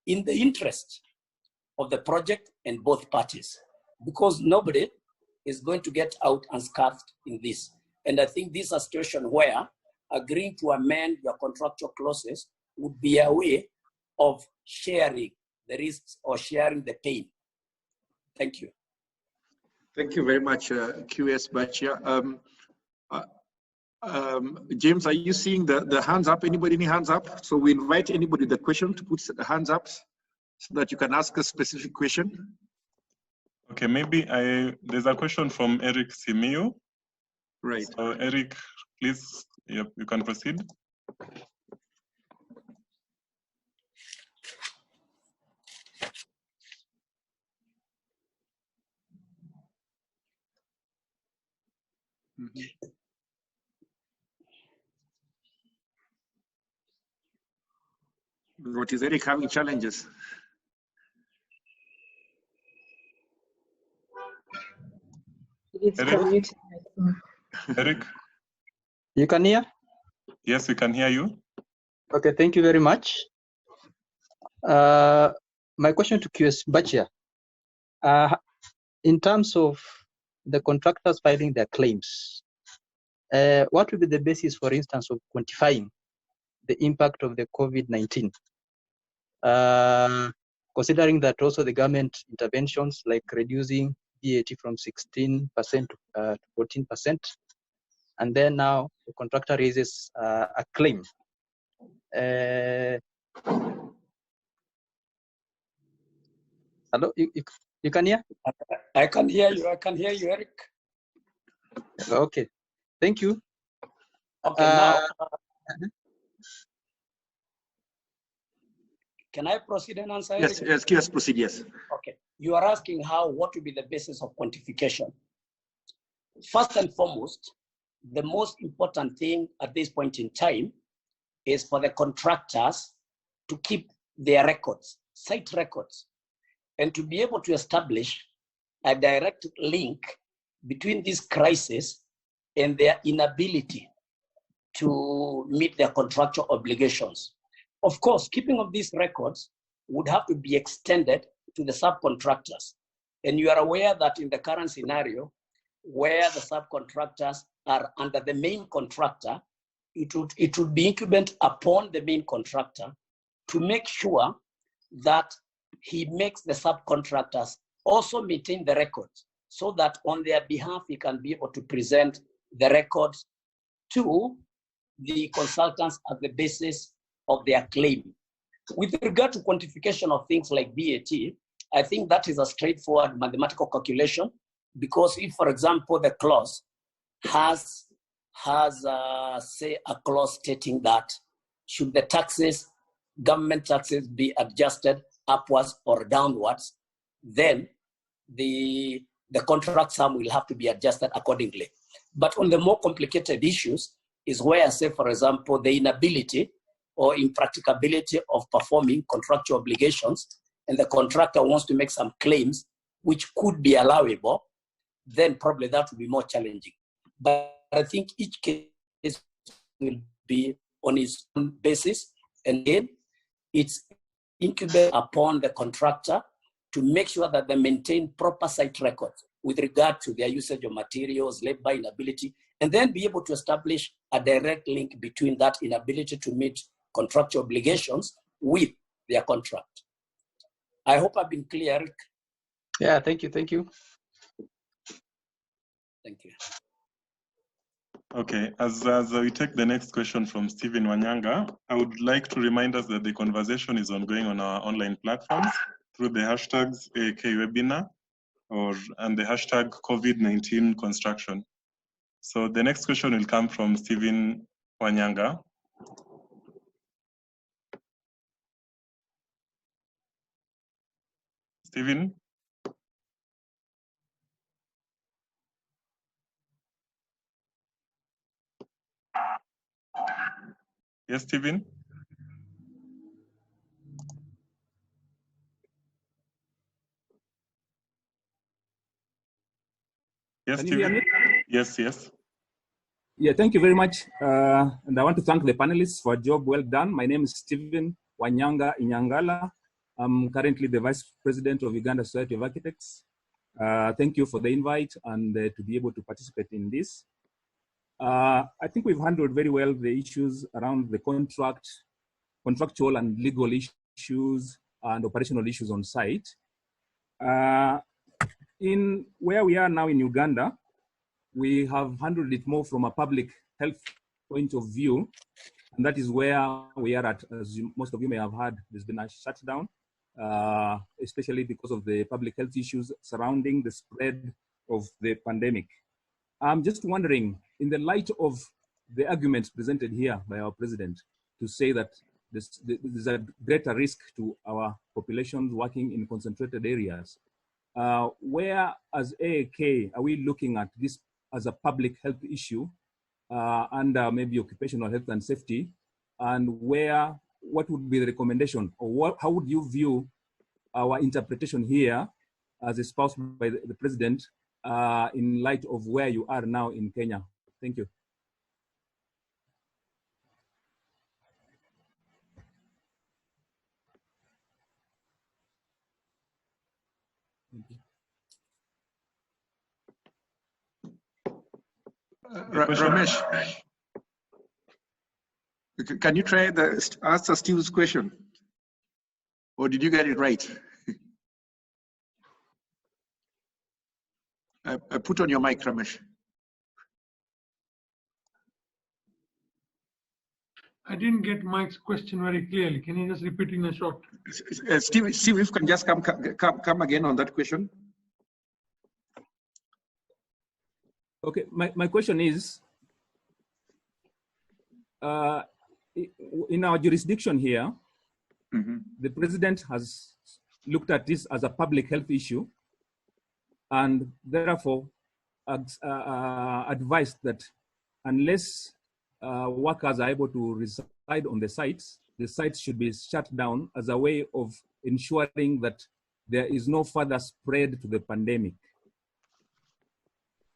Speaker 7: in the interest of the project and both parties, because nobody is going to get out unscathed in this. And I think this is a situation where agreeing to amend your contractual clauses would be a way of sharing the risks or sharing the pain. Thank you.
Speaker 2: Thank you very much, QS Bachia. James, are you seeing the hands up? Anybody, any hands up? So we invite anybody the question to put the hands up so that you can ask a specific question.
Speaker 1: Okay, maybe there's a question from Eric Simiyu.
Speaker 2: Right.
Speaker 1: So Eric, please, you can proceed.
Speaker 2: Mm-hmm. What is Eric having challenges?
Speaker 1: Eric? Eric?
Speaker 11: You can hear?
Speaker 1: Yes, we can hear you.
Speaker 11: Okay, thank you very much. My question to QS Bachia. In terms of the contractors filing their claims, what will be the basis, for instance, of quantifying the impact of the COVID-19? Considering that also the government interventions like reducing VAT from 16% to 14%, and then now the contractor raises a claim. Hello, you can hear?
Speaker 7: I can hear you. I can hear you, Eric.
Speaker 11: Okay, thank you.
Speaker 7: Okay, now, can I proceed and answer?
Speaker 2: Yes,
Speaker 7: Eric?
Speaker 2: yes, proceed, yes.
Speaker 7: Okay, you are asking what will be the basis of quantification. First and foremost, the most important thing at this point in time is for the contractors to keep their records, site records, and to be able to establish a direct link between this crisis and their inability to meet their contractual obligations. Of course, keeping of these records would have to be extended to the subcontractors. And you are aware that in the current scenario, where the subcontractors are under the main contractor, it would be incumbent upon the main contractor to make sure that he makes the subcontractors also maintain the records, so that on their behalf, he can be able to present the records to the consultants as the basis of their claim. With regard to quantification of things like VAT, I think that is a straightforward mathematical calculation, because if, for example, the clause has say, a clause stating that should the taxes, government taxes, be adjusted upwards or downwards, then the contract sum will have to be adjusted accordingly. But on the more complicated issues is where, say, for example, the inability or impracticability of performing contractual obligations, and the contractor wants to make some claims which could be allowable, then probably that will be more challenging. But I think each case will be on its own basis, and again, it's incumbent upon the contractor to make sure that they maintain proper site records with regard to their usage of materials, labor inability, and then be able to establish a direct link between that inability to meet contractual obligations with their contract. I hope I've been clear, Eric.
Speaker 11: Yeah, thank you, thank you.
Speaker 7: Thank you.
Speaker 1: Okay, as we take the next question from Stephen Wanyanga, I would like to remind us that the conversation is ongoing on our online platforms through the hashtags AK webinar and the hashtag COVID-19 construction. So the next question will come from Stephen Wanyanga. Stephen? Yes, Stephen? Yes,
Speaker 12: Can you hear
Speaker 1: Stephen?
Speaker 12: me?
Speaker 1: Yes, yes.
Speaker 12: Yeah, thank you very much. And I want to thank the panelists for a job well done. My name is Stephen Wanyanga Inyangala. I'm currently the Vice President of Uganda Society of Architects. Thank you for the invite and to be able to participate in this. I think we've handled very well the issues around the contractual and legal issues and operational issues on site. In where we are now in Uganda, we have handled it more from a public health point of view, and that is where we are at. As most of you may have heard, there's been a shutdown, especially because of the public health issues surrounding the spread of the pandemic. I'm just wondering, in the light of the arguments presented here by our president to say that there's a greater risk to our populations working in concentrated areas, where as AAK are we looking at this as a public health issue under maybe occupational health and safety, and what would be the recommendation, or how would you view our interpretation here as espoused by the president in light of where you are now in Kenya? Thank you.
Speaker 2: Ramesh, can you try to answer Steve's question? Or did you get it right? I put on your mic, Ramesh.
Speaker 5: I didn't get Mike's question very clearly. Can you just repeat in a short?
Speaker 2: Steve, if you can just come again on that question.
Speaker 12: Okay, my question is, in our jurisdiction here, the president has looked at this as a public health issue and therefore advised that unless workers are able to reside on the sites should be shut down as a way of ensuring that there is no further spread to the pandemic.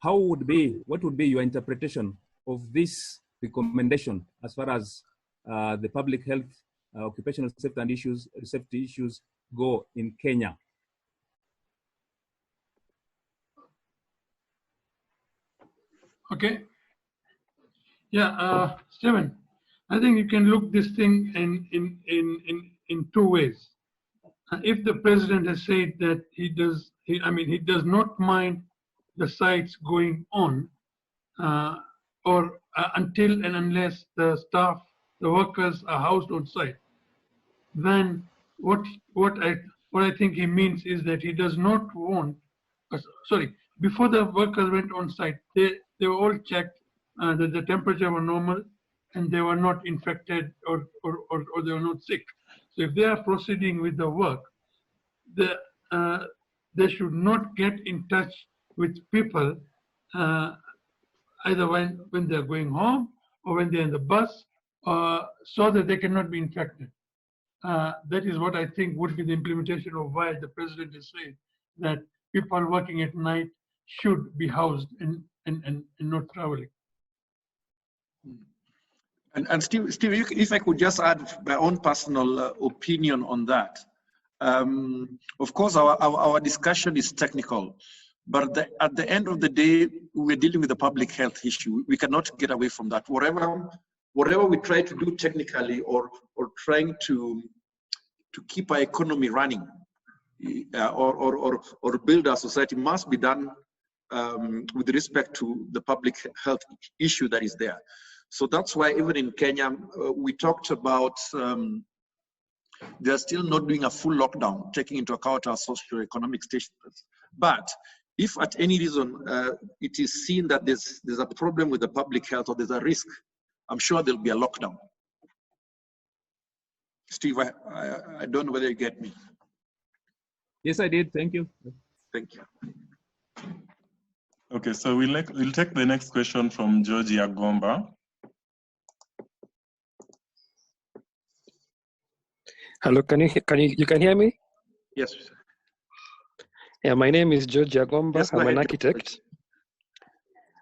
Speaker 12: What would be your interpretation of this recommendation as far as the public health, occupational safety issues go in Kenya?
Speaker 5: Okay. Yeah, Stephen, I think you can look this thing in two ways. If the president has said that he does not mind the sites going on, or until and unless the staff, the workers are housed on site, then what I think he means is that he does not want. Before the workers went on site, they were all checked that the temperature were normal and they were not infected or they were not sick. So if they are proceeding with the work, they should not get in touch with people either when they're going home or when they're in the bus, so that they cannot be infected. That is what I think would be the implementation of why the president is saying that people working at night should be housed and not traveling.
Speaker 2: And Steve, if I could just add my own personal opinion on that. Of course, our discussion is technical, but at the end of the day, we're dealing with a public health issue. We cannot get away from that. Whatever we try to do technically or trying to keep our economy running or build our society must be done with respect to the public health issue that is there. So that's why even in Kenya, we talked about they're still not doing a full lockdown, taking into account our socio-economic status. But if at any reason it is seen that there's a problem with the public health or there's a risk, I'm sure there'll be a lockdown. Steve, I don't know whether you get me.
Speaker 12: Yes, I did. Thank you.
Speaker 2: Thank you.
Speaker 1: Okay, so we'll take the next question from George Agomba.
Speaker 13: Hello, you can hear me?
Speaker 2: Yes.
Speaker 13: Yeah, my name is George Agomba.
Speaker 2: Yes,
Speaker 13: I'm an architect.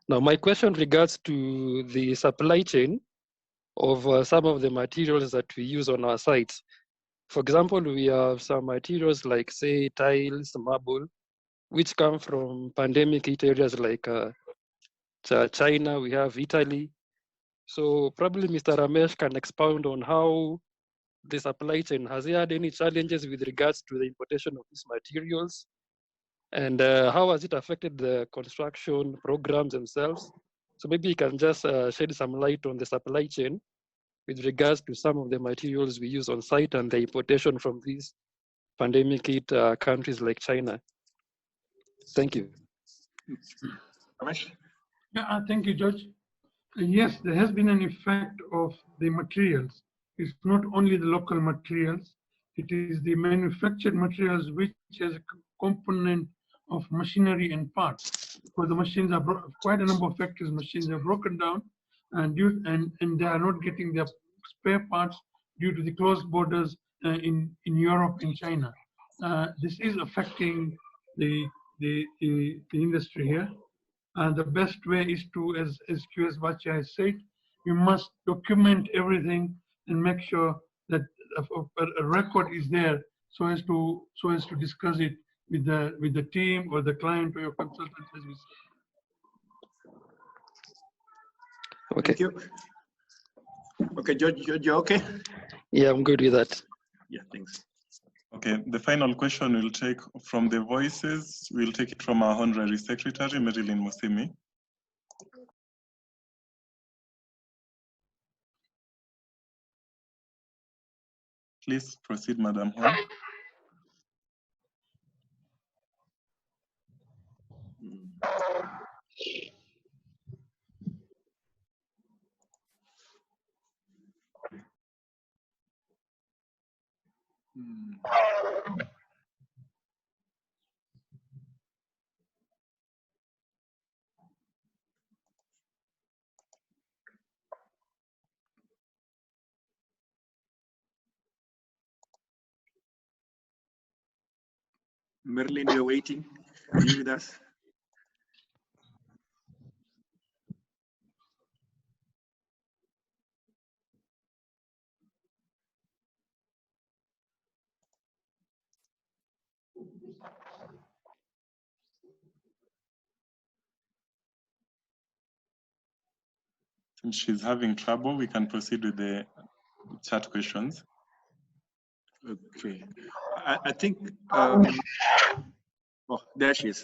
Speaker 13: Now, my question regards to the supply chain of some of the materials that we use on our sites. For example, we have some materials like, say, tiles, marble, which come from pandemic-hit areas like China, we have Italy. So probably Mr. Ramesh can expound on how the supply chain, has he had any challenges with regards to the importation of these materials? And how has it affected the construction programs themselves? So maybe you can just shed some light on the supply chain with regards to some of the materials we use on site and the importation from these pandemic-hit countries like China. Thank you.
Speaker 5: Yeah, thank you, George. Yes, there has been an effect of the materials. It's not only the local materials, it is the manufactured materials which has a component of machinery and parts. Because the machines are, quite a number of factories, machines are broken down and they are not getting their spare parts due to the closed borders in Europe and China. This is affecting the industry here. And the best way is to, as QS Bacha has said, you must document everything and make sure that a record is there so as to discuss it with the team or the client or your consultant, as we say.
Speaker 13: Okay.
Speaker 2: Thank you. Okay, George, you okay?
Speaker 13: Yeah, I'm good with that.
Speaker 2: Yeah, thanks.
Speaker 1: Okay, the final question we'll take from the voices. We'll take it from our Honorary Secretary, Marilyn Musimi. Please proceed, Madam Hua.
Speaker 2: Merlin, you're waiting. Are you with us?
Speaker 1: Since she's having trouble, we can proceed with the chat questions.
Speaker 2: Okay. I think, oh, there she is.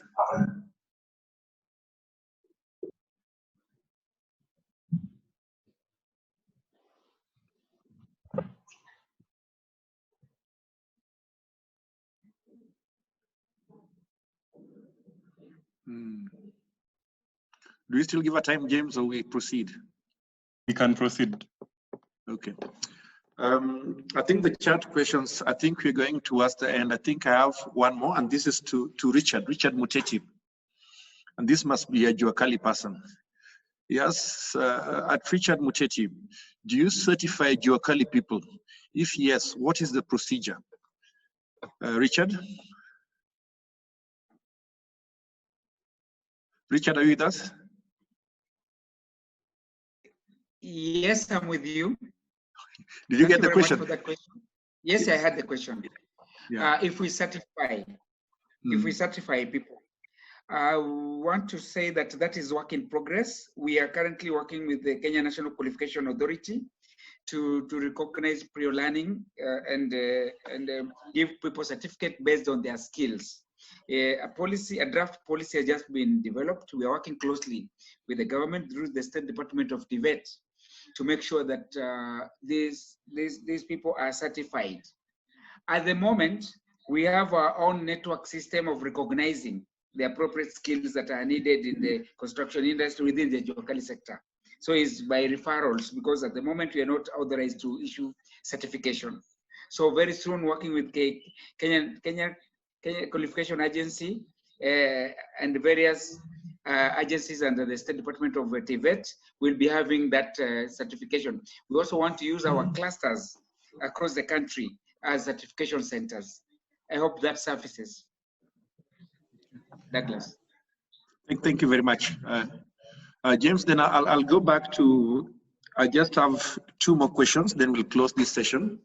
Speaker 2: Do we still give a time, James, or we proceed?
Speaker 1: We can proceed.
Speaker 2: Okay. I think the chat questions, I think we're going towards the end. I think I have one more, and this is to Richard Muteti. And this must be a Juakali person. Yes, at Richard Muteti, do you certify Juakali people? If yes, what is the procedure? Richard? Richard, are you with us?
Speaker 9: Yes, I'm with you.
Speaker 2: Did you
Speaker 9: Thank
Speaker 2: get the
Speaker 9: very much
Speaker 2: question?
Speaker 9: for that question? Yes, I had the question.
Speaker 2: Yeah.
Speaker 9: If we certify people, I want to say that that is work in progress. We are currently working with the Kenya National Qualification Authority to recognize prior learning and give people certificate based on their skills. A draft policy has just been developed. We are working closely with the government through the State Department of DVET to make sure that these people are certified. At the moment, we have our own network system of recognizing the appropriate skills that are needed in the construction industry within the Juakali sector. So it's by referrals, because at the moment we are not authorized to issue certification. So very soon, working with Kenya Qualification Agency and various agencies under the State Department of TVET, will be having that certification. We also want to use our clusters across the country as certification centers. I hope that suffices. Douglas.
Speaker 2: Thank you very much. James, then I'll go back to, I just have two more questions, then we'll close this session.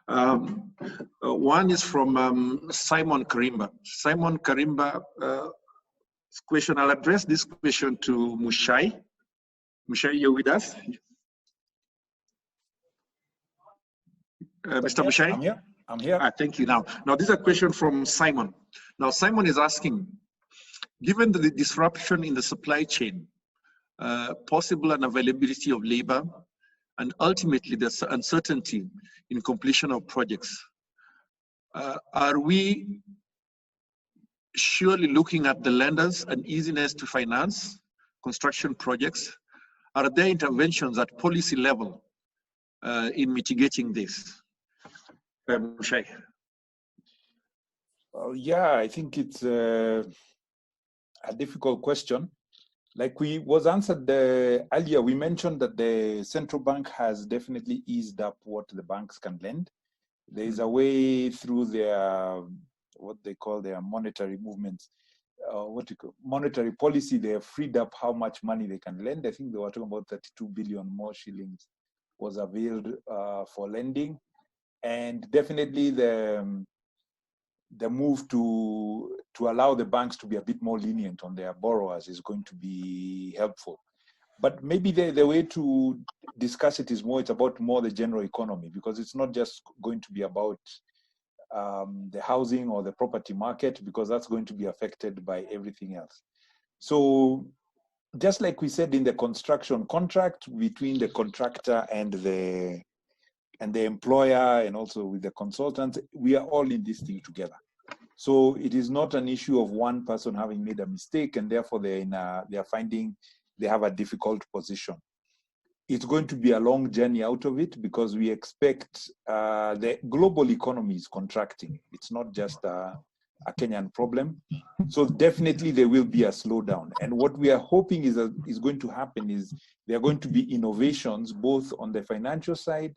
Speaker 2: One is from Simon Karimba. Simon Karimba, question, I'll address this question to Mushai. Mushai, you're with us? Mr. Mushai?
Speaker 4: I'm here.
Speaker 2: Thank you. Now, this is a question from Simon. Now, Simon is asking, given the disruption in the supply chain, possible unavailability of labor, and ultimately the uncertainty in completion of projects, are we surely looking at the lenders' uneasiness to finance construction projects? Are there interventions at policy level in mitigating this? Mushai.
Speaker 4: Well, yeah, I think it's a difficult question. Like was answered earlier, we mentioned that the central bank has definitely eased up what the banks can lend. There is a way through their, what they call their monetary movements, monetary policy, they have freed up how much money they can lend. I think they were talking about 32 billion more shillings was availed for lending. And definitely the move to allow the banks to be a bit more lenient on their borrowers is going to be helpful. But maybe the way to discuss it is it's about more the general economy, because it's not just going to be about the housing or the property market, because that's going to be affected by everything else. So just like we said in the construction contract between the contractor and the and the employer and also with the consultants, we are all in this thing together. So it is not an issue of one person having made a mistake and therefore they are finding they have a difficult position. It's going to be a long journey out of it because we expect the global economy is contracting. It's not just a Kenyan problem. So definitely there will be a slowdown. And what we are hoping is going to happen is there are going to be innovations both on the financial side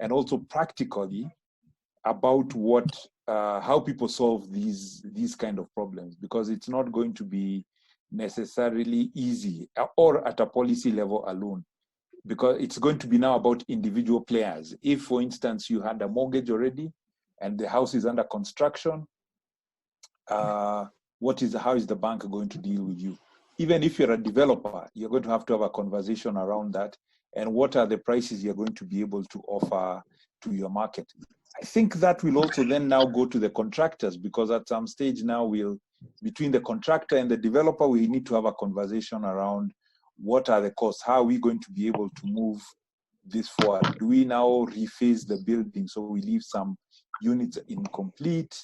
Speaker 4: and also practically about how people solve these kind of problems, because it's not going to be necessarily easy or at a policy level alone, because it's going to be now about individual players. If, for instance, you had a mortgage already and the house is under construction, how is the bank going to deal with you? Even if you're a developer, you're going to have a conversation around that, and what are the prices you're going to be able to offer to your market. I think that will also then now go to the contractors, because at some stage now between the contractor and the developer, we need to have a conversation around what are the costs, how are we going to be able to move this forward? Do we now rephase the building so we leave some units incomplete?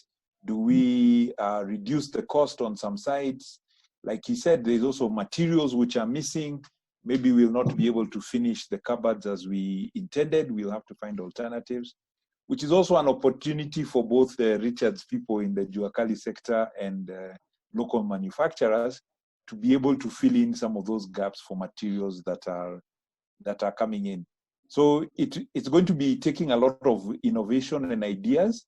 Speaker 4: Do we reduce the cost on some sites? Like he said, there's also materials which are missing. Maybe we'll not be able to finish the cupboards as we intended. We'll have to find alternatives, which is also an opportunity for both the Richards people in the Juakali sector and local manufacturers to be able to fill in some of those gaps for materials that are coming in. So it's going to be taking a lot of innovation and ideas,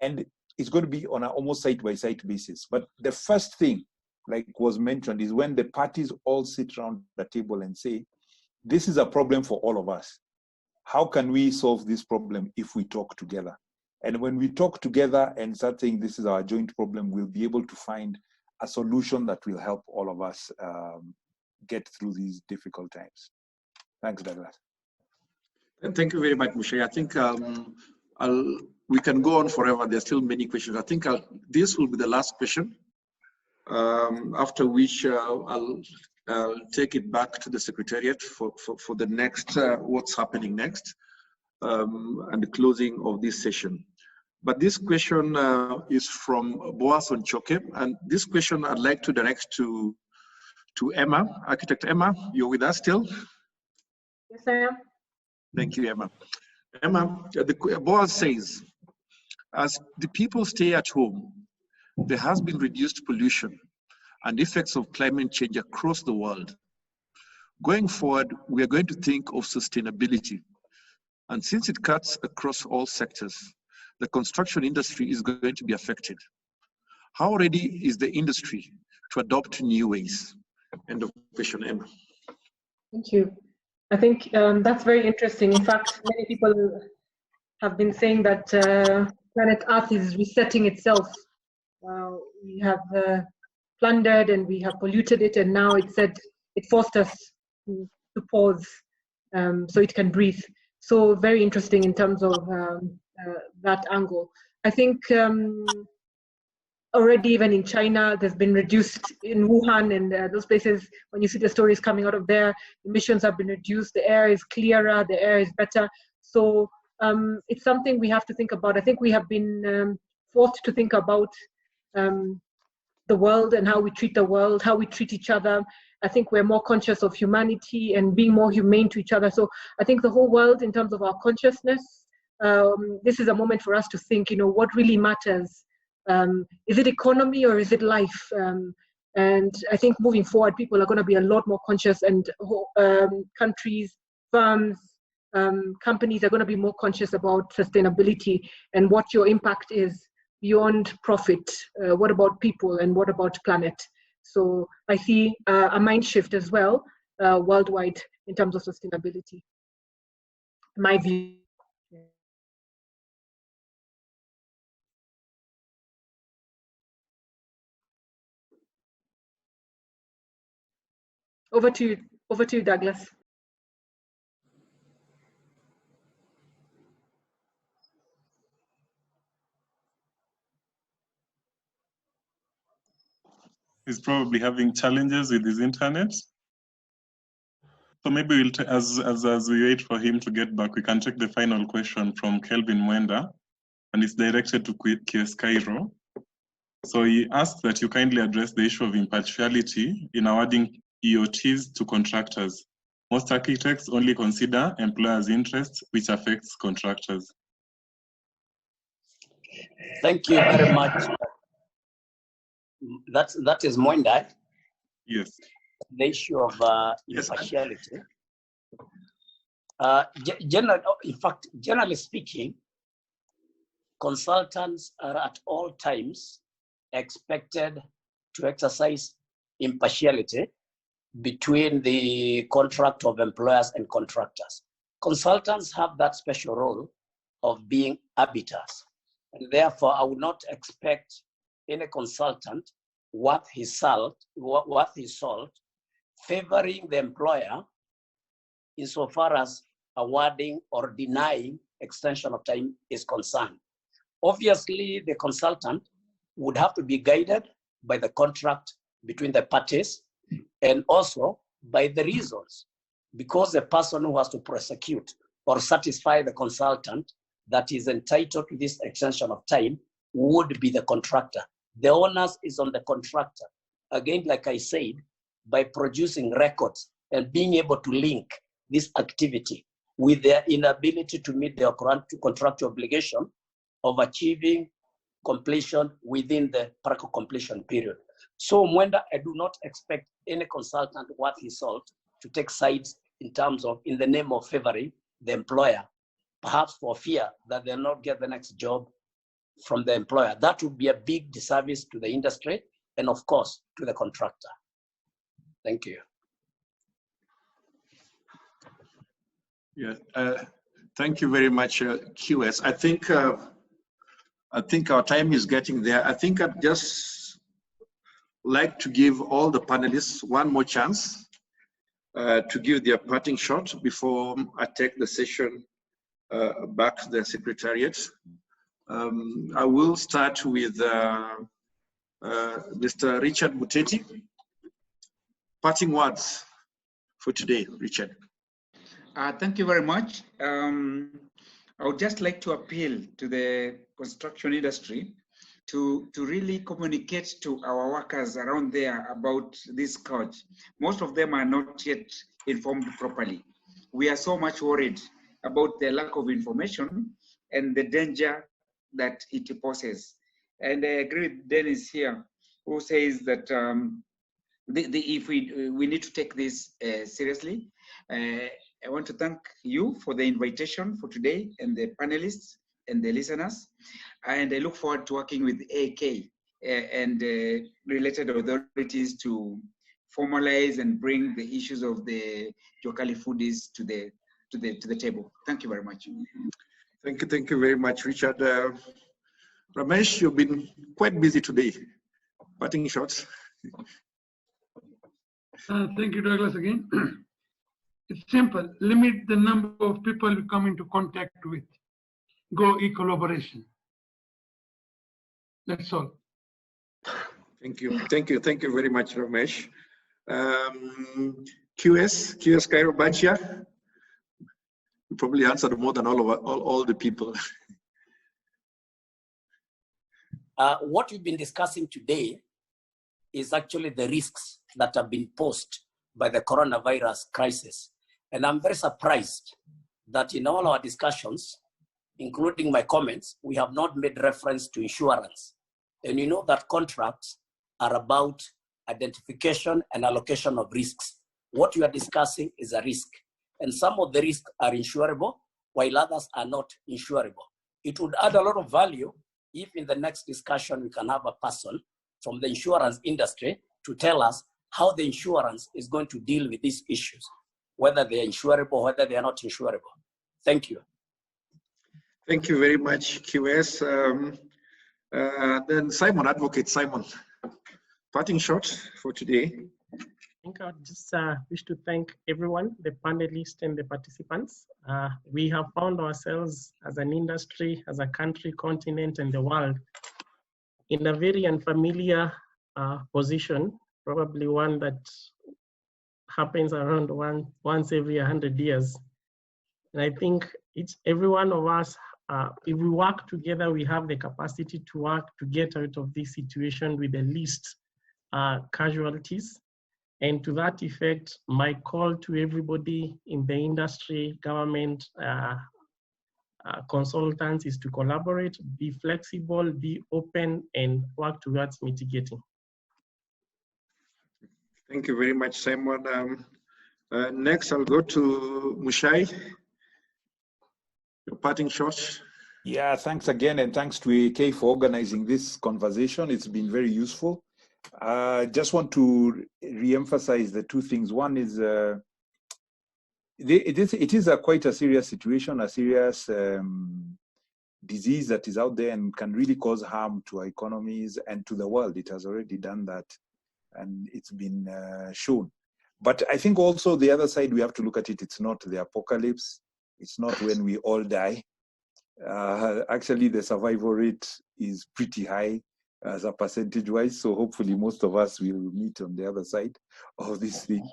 Speaker 4: and it's going to be on an almost site-by-site basis. But the first thing, like was mentioned, is when the parties all sit around the table and say, this is a problem for all of us. How can we solve this problem if we talk together? And when we talk together and start saying this is our joint problem, we'll be able to find a solution that will help all of us get through these difficult times. Thanks, Douglas.
Speaker 2: Thank you very much, Mushai. I think we can go on forever. There's still many questions. I think this will be the last question, after which I'll take it back to the Secretariat for the next, what's happening next, and the closing of this session. But this question is from Boaz Onchoke, and this question I'd like to direct to Emma, Architect Emma. You're with us still?
Speaker 6: Yes, I am.
Speaker 2: Thank you, Emma. Emma, Boaz says, as the people stay at home, there has been reduced pollution and effects of climate change across the world. Going forward, we are going to think of sustainability. And since it cuts across all sectors, the construction industry is going to be affected. How ready is the industry to adopt new ways? End of question, Emma.
Speaker 6: Thank you. I think that's very interesting. In fact, many people have been saying that planet Earth is resetting itself. We have plundered and we have polluted it, and now it said it forced us to pause so it can breathe. So very interesting in terms of that angle. I think already even in China, there's been reduced in Wuhan and those places. When you see the stories coming out of there, emissions have been reduced, the air is clearer, the air is better. So it's something we have to think about. I think we have been forced to think about the world and how we treat the world, how we treat each other. I think we're more conscious of humanity and being more humane to each other. So I think the whole world, in terms of our consciousness, this is a moment for us to think, what really matters. Is it economy or is it life? And I think moving forward, people are going to be a lot more conscious, and countries, firms, companies are going to be more conscious about sustainability and what your impact is beyond profit. What about people and what about planet? So I see a mind shift as well worldwide in terms of sustainability. My view. Over to you, Douglas.
Speaker 1: He's probably having challenges with his internet. So maybe we'll as we wait for him to get back, we can take the final question from Kelvin Mwenda, and it's directed to QS Cairo. So he asks that you kindly address the issue of impartiality in awarding EOTs to contractors. Most architects only consider employers' interests, which affects contractors.
Speaker 7: Thank you very much. That is Mwenda.
Speaker 1: Yes.
Speaker 7: The issue of impartiality. In fact, generally speaking, consultants are at all times expected to exercise impartiality between the contract of employers and contractors. Consultants have that special role of being arbiters, and therefore I would not expect any consultant worth his salt favoring the employer insofar as awarding or denying extension of time is concerned. Obviously, the consultant would have to be guided by the contract between the parties and also by the reasons, because the person who has to prosecute or satisfy the consultant that is entitled to this extension of time would be the contractor. The onus is on the contractor. Again, like I said, by producing records and being able to link this activity with their inability to meet their contractual obligation of achieving completion within the practical completion period. So Mwenda, I do not expect any consultant worth his salt to take sides in the name of favoring the employer, perhaps for fear that they'll not get the next job from the employer. That would be a big disservice to the industry and of course to the contractor. Thank you.
Speaker 2: Yes, thank you very much, QS. I think our time is getting there. I think I'd just like to give all the panelists one more chance to give their parting shot before I take the session back to the Secretariat. I will start with Mr. Richard Muteti. Parting words for today, Richard.
Speaker 9: Thank you very much. I would just like to appeal to the construction industry to really communicate to our workers around there about this scourge. Most of them are not yet informed properly. We are so much worried about the lack of information and the danger that it poses. And I agree with Dennis here, who says that if we need to take this seriously. I want to thank you for the invitation for today and the panelists and the listeners. And I look forward to working with AK and related authorities to formalize and bring the issues of the Juakali foodies to the table. Thank you very much.
Speaker 2: Thank you very much, Richard. Ramesh, you've been quite busy today. Parting shots.
Speaker 5: Thank you, Douglas, again. It's simple. Limit the number of people you come into contact with. Go e-collaboration. That's all.
Speaker 2: Thank you very much, Ramesh. QS Cairo Bachia. You probably answered more than all the people.
Speaker 7: What we've been discussing today is actually the risks that have been posed by the coronavirus crisis. And I'm very surprised that in all our discussions, including my comments, we have not made reference to insurance. And you know that contracts are about identification and allocation of risks. What you are discussing is a risk. And some of the risks are insurable, while others are not insurable. It would add a lot of value if in the next discussion we can have a person from the insurance industry to tell us how the insurance is going to deal with these issues, whether they are insurable, whether they are not insurable. Thank you.
Speaker 2: Thank you very much, QS. Then Simon, Advocate Simon, parting shot for today.
Speaker 8: I think I just wish to thank everyone, the panelists and the participants. We have found ourselves as an industry, as a country, continent, and the world in a very unfamiliar position, probably one that happens around once every 100 years. And I think every one of us, if we work together, we have the capacity to work to get out of this situation with the least casualties. And to that effect, my call to everybody in the industry, government, consultants is to collaborate, be flexible, be open, and work towards mitigating.
Speaker 2: Thank you very much, Simon. Next, I'll go to Mushai. Your parting shots.
Speaker 4: Yeah, thanks again, and thanks to AK for organizing this conversation. It's been very useful. Just want to re-emphasize the two things. One is it is quite a serious situation, a serious disease that is out there and can really cause harm to our economies and to the world. It has already done that, and it's been shown. But I think also the other side, we have to look at it. It's not the apocalypse. It's not when we all die. Actually, the survival rate is pretty high as a percentage-wise. So hopefully most of us will meet on the other side of this thing.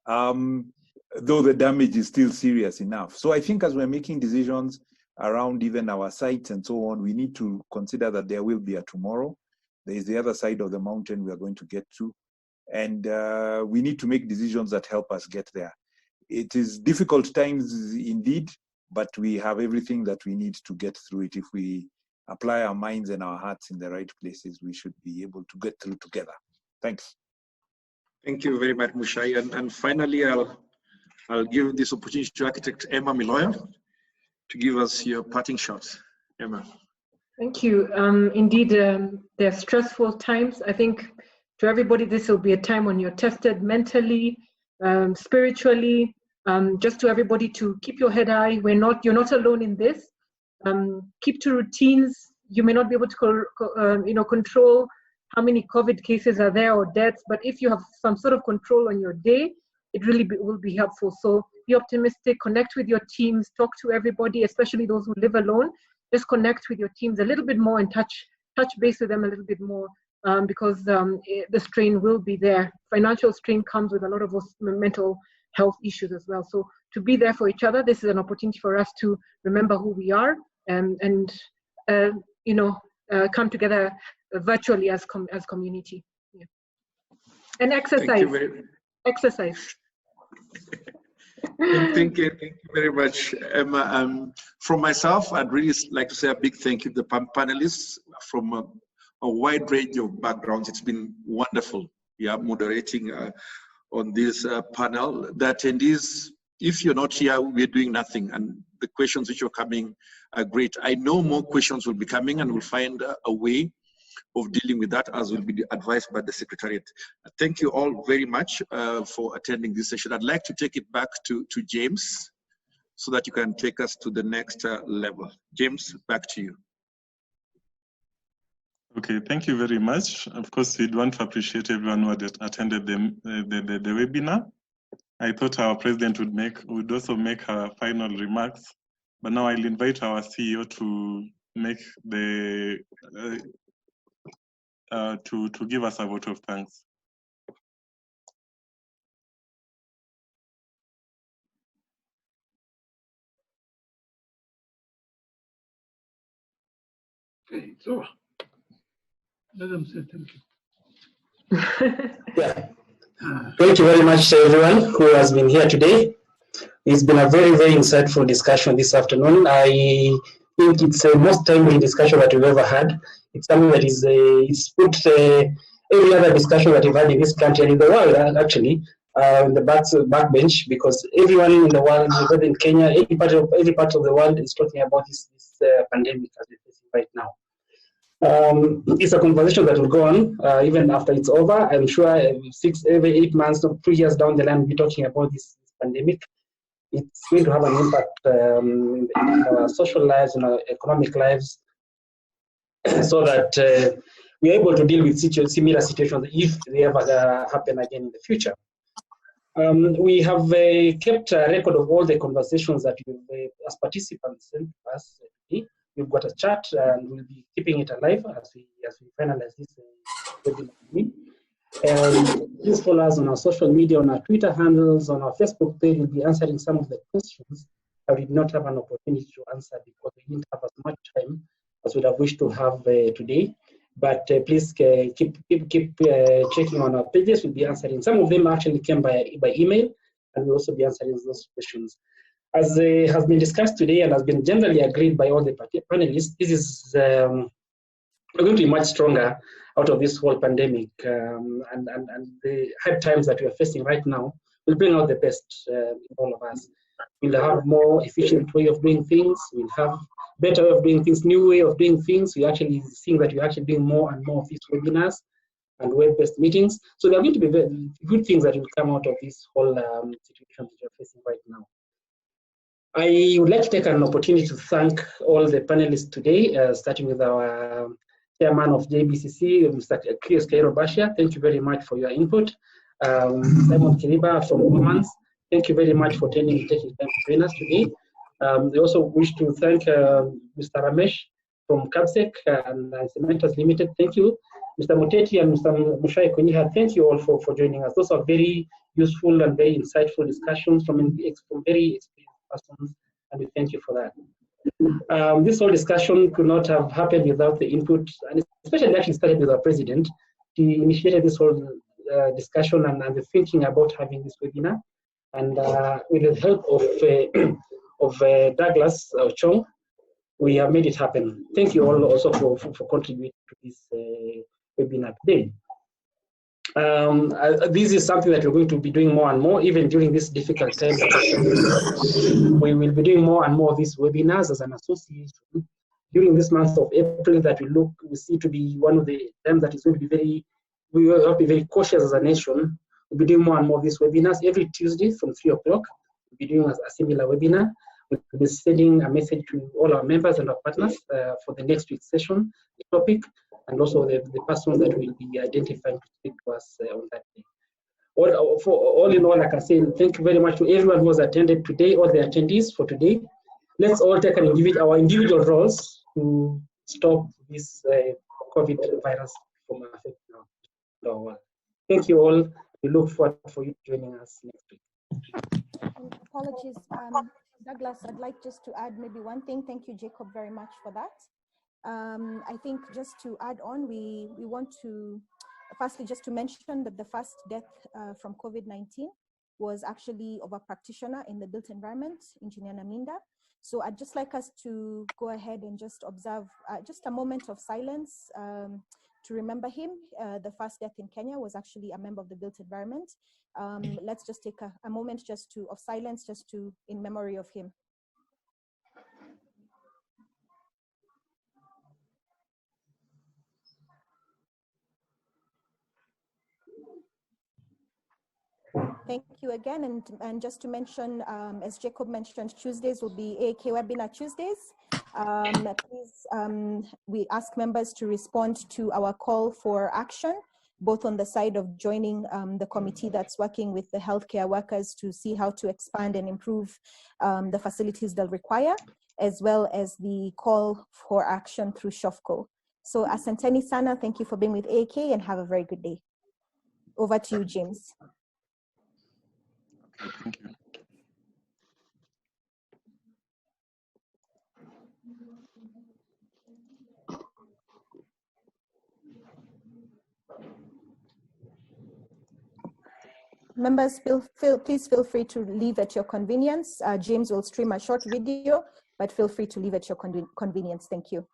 Speaker 4: Though the damage is still serious enough. So I think as we're making decisions around even our sites and so on, we need to consider that there will be a tomorrow. There is the other side of the mountain we are going to get to. And we need to make decisions that help us get there. It is difficult times indeed, but we have everything that we need to get through it. If we apply our minds and our hearts in the right places, we should be able to get through together. Thanks.
Speaker 2: Thank you very much, Mushai. And finally, I'll give this opportunity to architect Emma Miloya to give us your parting shots. Emma.
Speaker 6: Thank you. Indeed, they're stressful times. I think to everybody, this will be a time when you're tested mentally, spiritually. Just to everybody to keep your head high. You're not alone in this. Keep to routines. You may not be able to control how many COVID cases are there or deaths, but if you have some sort of control on your day, it really will be helpful. So be optimistic, connect with your teams, talk to everybody, especially those who live alone. Just connect with your teams a little bit more and touch base with them a little bit more, because the strain will be there. Financial strain comes with a lot of those mental health issues as well. So to be there for each other, this is an opportunity for us to remember who we are and come together virtually as community. Yeah. And exercise. Exercise.
Speaker 2: Thank you very much, Emma. From myself, I'd really like to say a big thank you to the panelists from a wide range of backgrounds. It's been wonderful. Yeah, moderating on this panel. The attendees, if you're not here, we're doing nothing. And the questions which are coming are great. I know more questions will be coming, and we'll find a way of dealing with that, as will be advised by the Secretariat. Thank you all very much for attending this session. I'd like to take it back to James so that you can take us to the next level. James, back to you.
Speaker 1: Okay, thank you very much. Of course, we'd want to appreciate everyone who had attended the webinar. I thought our president would also make her final remarks, but now I'll invite our CEO to make the to give us a vote of thanks.
Speaker 5: Okay, so let them say thank you.
Speaker 14: Yeah. Thank you very much to everyone who has been here today. It's been a very, very insightful discussion this afternoon. I think it's the most timely discussion that we've ever had. It's something that is it's put every other discussion that we've had in this country and in the world actually in the backbench, because everyone in the world, whether in Kenya, every part of the world is talking about this pandemic as we're facing right now. It's a conversation that will go on even after it's over. I'm sure 8 months or 2 years down the line, we'll be talking about this pandemic. It's going to have an impact in our social lives, in our economic lives, so that we're able to deal with similar situations if they ever happen again in the future. We have kept a record of all the conversations that we've, as participants, sent us. We've got a chat, and we'll be keeping it alive as we finalize this webinar. Please follow us on our social media, on our Twitter handles, on our Facebook page. We'll be answering some of the questions I did not have an opportunity to answer because we didn't have as much time as we'd have wished to have today. But please keep checking on our pages. We'll be answering. Some of them actually came by email, and we'll also be answering those questions. As has been discussed today and has been generally agreed by all the panelists, this is we're going to be much stronger out of this whole pandemic, and the hard times that we are facing right now will bring out the best in all of us. We'll have more efficient way of doing things. We'll have better way of doing things, new way of doing things. We're actually seeing that we're actually doing more and more of these webinars and web-based meetings. So there are going to be very good things that will come out of this whole situation that we're facing right now. I would like to take an opportunity to thank all the panelists today, starting with our chairman of JBCC, Mr. Chris Kairo-Bashia. Thank you very much for your input. Simon Kiriba from Women's, thank you very much for taking time to join us today. We also wish to thank Mr. Ramesh from CAPSEC and Cementos Limited. Thank you. Mr. Muteti and Mr. Mushai Kuniha, thank you all for joining us. Those are very useful and very insightful discussions from very experienced persons, and we thank you for that. This whole discussion could not have happened without the input, and especially actually started with our president. He initiated this whole discussion and the thinking about having this webinar, and with the help of Douglas Chong, we have made it happen. Thank you all also for contributing to this webinar today. This is something that we're going to be doing more and more, even during this difficult time. We will be doing more and more of these webinars as an association during this month of April. That we see to be one of the times that is going to be we will have to be very cautious as a nation. We'll be doing more and more of these webinars every Tuesday from 3 o'clock. We'll be doing a similar webinar. We'll be sending a message to all our members and our partners for the next week's session, the topic, and also the persons that will be identifying to speak to us on that day. All in all, I can say thank you very much to everyone who has attended today, all the attendees for today. Let's all take our individual roles to stop this COVID virus from affecting our world. Thank you all. We look forward for you joining us next week.
Speaker 3: Apologies, Douglas, I'd like just to add maybe one thing. Thank you, Jacob, very much for that. I think just to add on, we want to firstly just to mention that the first death from COVID-19 was actually of a practitioner in the built environment, Engineer Naminda. So I'd just like us to go ahead and just observe just a moment of silence to remember him. The first death in Kenya was actually a member of the built environment. Let's just take a moment of silence in memory of him. Thank you again, and just to mention, as Jacob mentioned, Tuesdays will be AAK Webinar Tuesdays. Please, we ask members to respond to our call for action, both on the side of joining the committee that's working with the healthcare workers to see how to expand and improve the facilities they'll require, as well as the call for action through SHOFCO. So asanteni sana, thank you for being with AAK and have a very good day. Over to you, James.
Speaker 1: Thank you.
Speaker 3: Members, please feel free to leave at your convenience. James will stream a short video, but feel free to leave at your convenience. Thank you.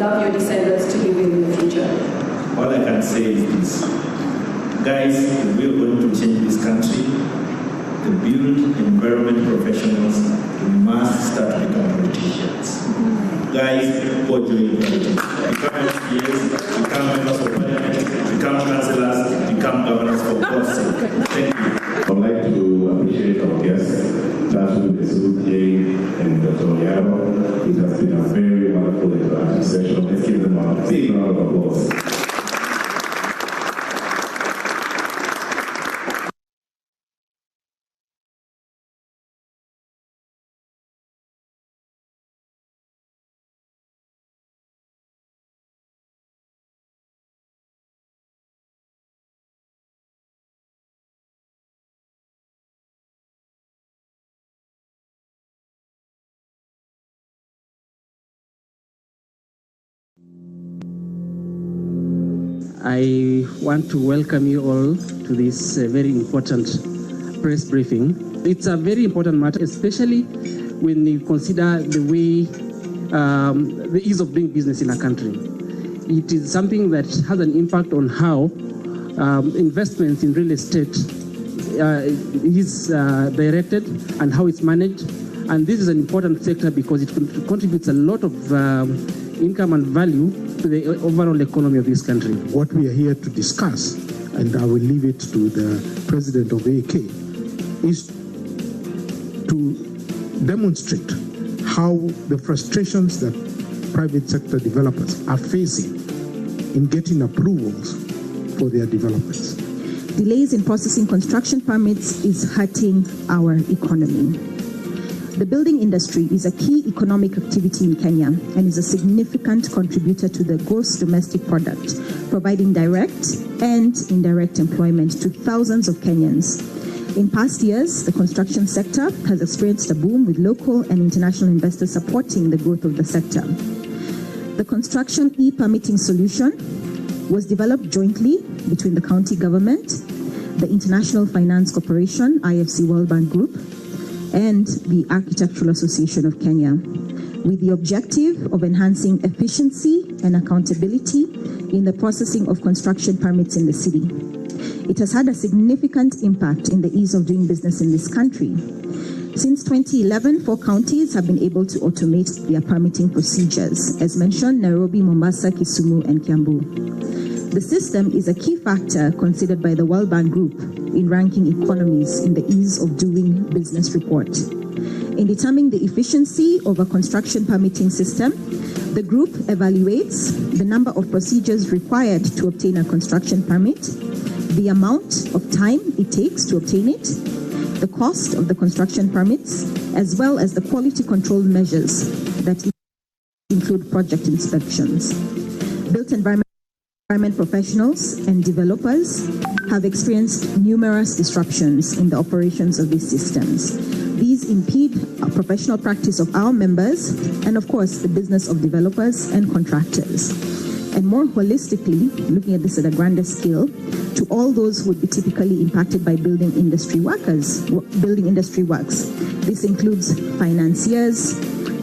Speaker 15: love your descendants to live in the future?
Speaker 16: All I can say is this. Guys, we are going to change this country. The build environment professionals must start to become politicians. Guys, go join politics. Become MPs, become members of parliament, become councillors, become governors for God's sake. Thank you.
Speaker 17: I would like to appreciate our guests, Tatu, Besu, Jay, and Dr. Oyaro. It has been a very wonderful interactive session. Let's give them a big round of applause.
Speaker 18: I want to welcome you all to this very important press briefing. It's a very important matter, especially when you consider the way, the ease of doing business in a country. It is something that has an impact on how investments in real estate is directed and how it's managed. And this is an important sector because it contributes a lot of income and value to the overall economy of this country.
Speaker 19: What we are here to discuss, and I will leave it to the president of AK, is to demonstrate how the frustrations that private sector developers are facing in getting approvals for their developments.
Speaker 10: Delays in processing construction permits is hurting our economy. The building industry is a key economic activity in Kenya and is a significant contributor to the gross domestic product, providing direct and indirect employment to thousands of Kenyans. In past years, the construction sector has experienced a boom with local and international investors supporting the growth of the sector. The construction e-permitting solution was developed jointly between the county government, the International Finance Corporation, IFC World Bank Group, and the Architectural Association of Kenya, with the objective of enhancing efficiency and accountability in the processing of construction permits in the city. It has had a significant impact in the ease of doing business in this country. Since 2011, 4 counties have been able to automate their permitting procedures. As mentioned, Nairobi, Mombasa, Kisumu, and Kiambu. The system is a key factor considered by the World Bank Group in ranking economies in the ease of doing business report. In determining the efficiency of a construction permitting system, the group evaluates the number of procedures required to obtain a construction permit, the amount of time it takes to obtain it, the cost of the construction permits, as well as the quality control measures that include project inspections. Built environment professionals and developers have experienced numerous disruptions in the operations of these systems. These impede a professional practice of our members and, of course, the business of developers and contractors. And more holistically, looking at this at a grander scale, to all those who would be typically impacted by building industry works. This includes financiers,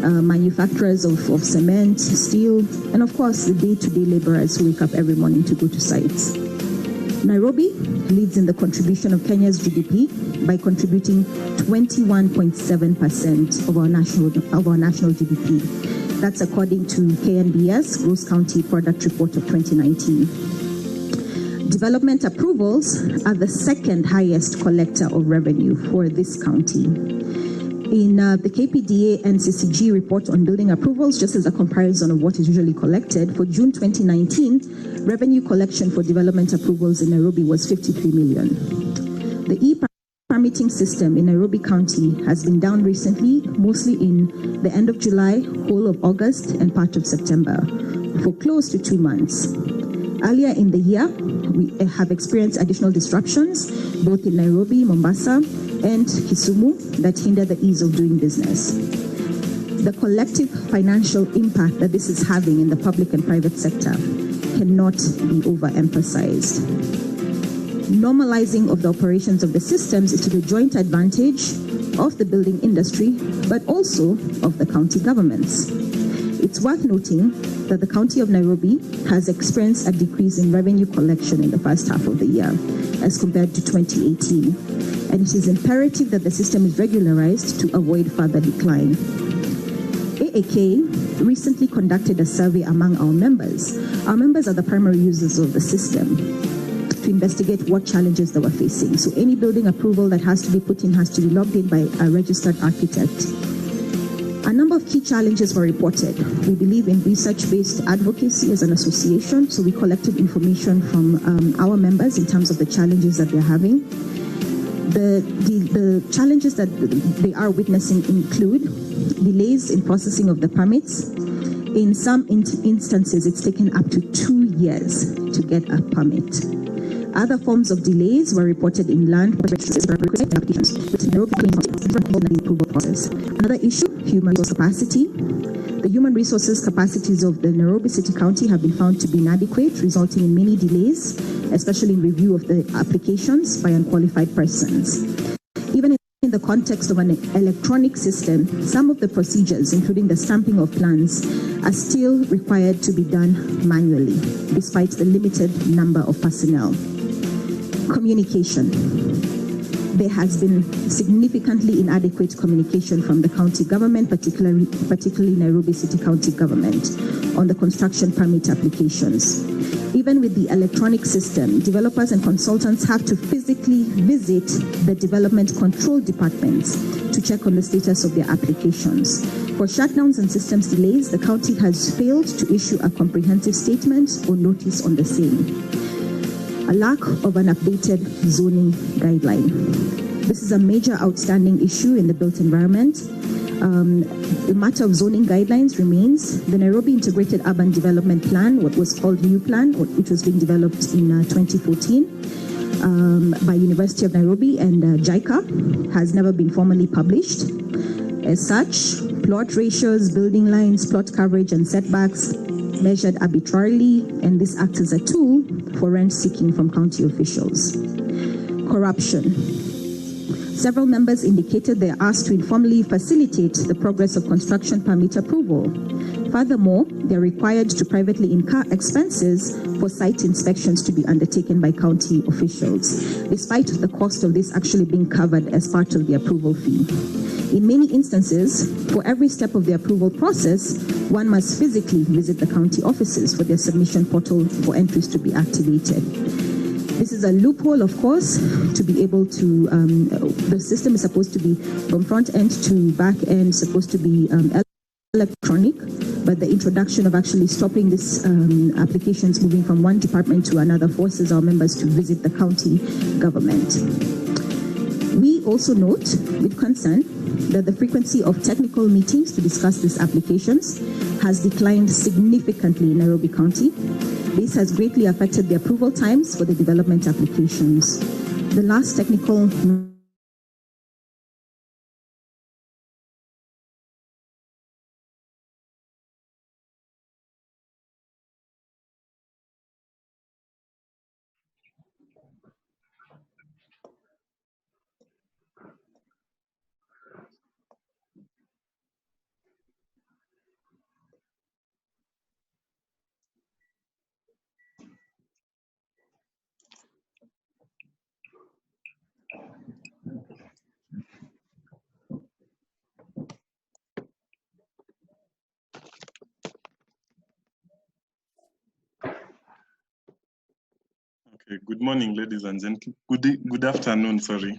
Speaker 10: manufacturers of cement, steel, and of course the day-to-day laborers who wake up every morning to go to sites. Nairobi leads in the contribution of Kenya's GDP by contributing 21.7% of our national GDP. That's according to KNBS Gross County Product Report of 2019. Development approvals are the second highest collector of revenue for this county. In the KPDA NCCG report on building approvals, just as a comparison of what is usually collected, for June 2019, revenue collection for development approvals in Nairobi was 53 million. The e-permitting system in Nairobi County has been down recently, mostly in the end of July, whole of August, and part of September, for close to 2 months. Earlier in the year, we have experienced additional disruptions, both in Nairobi, Mombasa, and Kisumu, that hinder the ease of doing business. The collective financial impact that this is having in the public and private sector cannot be overemphasized. Normalizing of the operations of the systems is to the joint advantage of the building industry, but also of the county governments. It's worth noting that the County of Nairobi has experienced a decrease in revenue collection in the first half of the year as compared to 2018, and it is imperative that the system is regularized to avoid further decline. AAK recently conducted a survey among our members. Our members are the primary users of the system, to investigate what challenges they were facing. So any building approval that has to be put in has to be logged in by a registered architect. A number of key challenges were reported. We believe in research-based advocacy as an association, so we collected information from our members in terms of the challenges that they're having. The challenges that they are witnessing include delays in processing of the permits. In some instances, it's taken up to 2 years to get a permit. Other forms of delays were reported in land applications, with Nairobi approval process. Another issue, human resource capacity. The human resources capacities of the Nairobi City County have been found to be inadequate, resulting in many delays, especially in review of the applications by unqualified persons. Even in the context of an electronic system, some of the procedures, including the stamping of plans, are still required to be done manually, despite the limited number of personnel. Communication. There has been significantly inadequate communication from the county government, particularly Nairobi City County government, on the construction permit applications. Even with the electronic system, developers and consultants have to physically visit the development control departments to check on the status of their applications. For shutdowns and systems delays, the county has failed to issue a comprehensive statement or notice on the same. A lack of an updated zoning guideline. This is a major outstanding issue in the built environment. The matter of zoning guidelines remains. The Nairobi Integrated Urban Development Plan, what was called New Plan, which was being developed in 2014 by University of Nairobi and JICA, has never been formally published. As such, plot ratios, building lines, plot coverage, and setbacks measured arbitrarily, and this acts as a tool for rent seeking from county officials. Corruption. Several members indicated they are asked to informally facilitate the progress of construction permit approval. Furthermore, they are required to privately incur expenses for site inspections to be undertaken by county officials, despite the cost of this actually being covered as part of the approval fee. In many instances, for every step of the approval process, one must physically visit the county offices for their submission portal for entries to be activated. This is a loophole, of course, to be able to, the system is supposed to be from front end to back end, supposed to be electronic, but the introduction of actually stopping this applications moving from one department to another forces our members to visit the county government. We also note with concern that the frequency of technical meetings to discuss these applications has declined significantly in Nairobi County. This has greatly affected the approval times for the development applications. The last technical
Speaker 1: Okay, good morning, ladies and gentlemen. Good afternoon, sorry.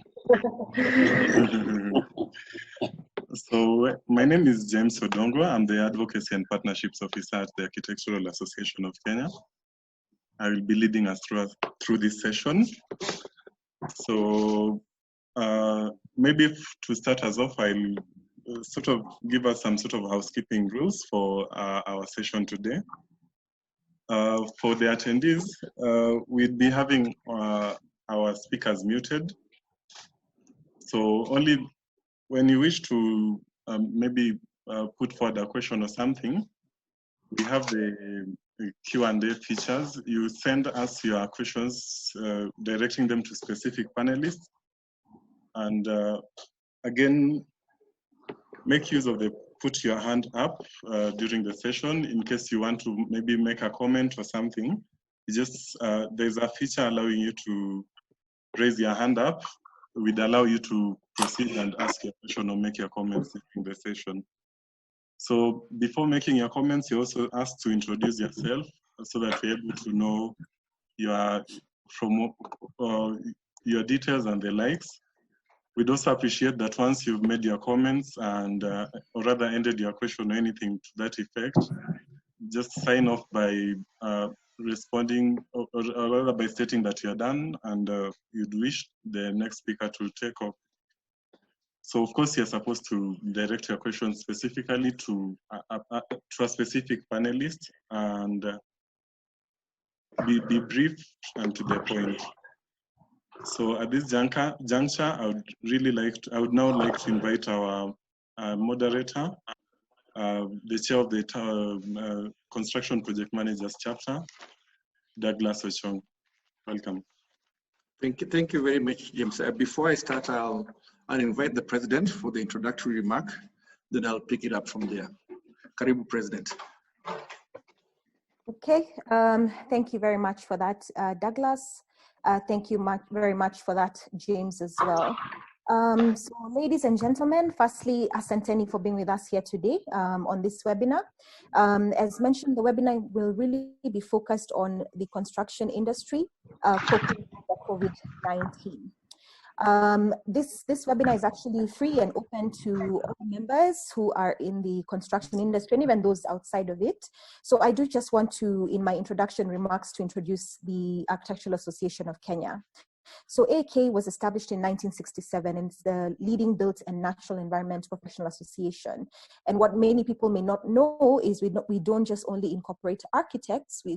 Speaker 1: So my name is James Odongo. I'm the Advocacy and Partnerships Officer at the Architectural Association of Kenya. I will be leading us through this session. So maybe to start us off, I'll sort of give us some sort of housekeeping rules for our session today. For the attendees, we'll be having our speakers muted. So only when you wish to maybe put forward a question or something, we have the Q&A features. You send us your questions, directing them to specific panelists. And again, make use of the put your hand up during the session in case you want to maybe make a comment or something. You just there's a feature allowing you to raise your hand up. We'd allow you to proceed and ask your question or make your comments during the session. So before making your comments, you're also asked to introduce yourself so that we're able to know your details and the likes. We'd also appreciate that once you've made your comments and or rather ended your question or anything to that effect, just sign off by responding or rather by stating that you're done and you'd wish the next speaker to take off. So of course you're supposed to direct your question specifically to a specific panelist and be brief and to the point. So at this juncture, I would now like to invite our moderator, the chair of the Construction Project Managers Chapter, Douglas Ochong. Welcome.
Speaker 2: Thank you very much, James. Before I start, I'll invite the president for the introductory remark, then I'll pick it up from there. Karibu, President.
Speaker 3: Okay, thank you very much for that, Douglas. Thank you very much for that, James, as well. So ladies and gentlemen, firstly, asanteni for being with us here today on this webinar. As mentioned, the webinar will really be focused on the construction industry coping with COVID-19. This webinar is actually free and open to all members who are in the construction industry and even those outside of it. So I do just want to, in my introduction remarks, to introduce the Architectural Association of Kenya. So AK was established in 1967 and it's the leading built and natural environment professional association. And what many people may not know is we don't just only incorporate architects, we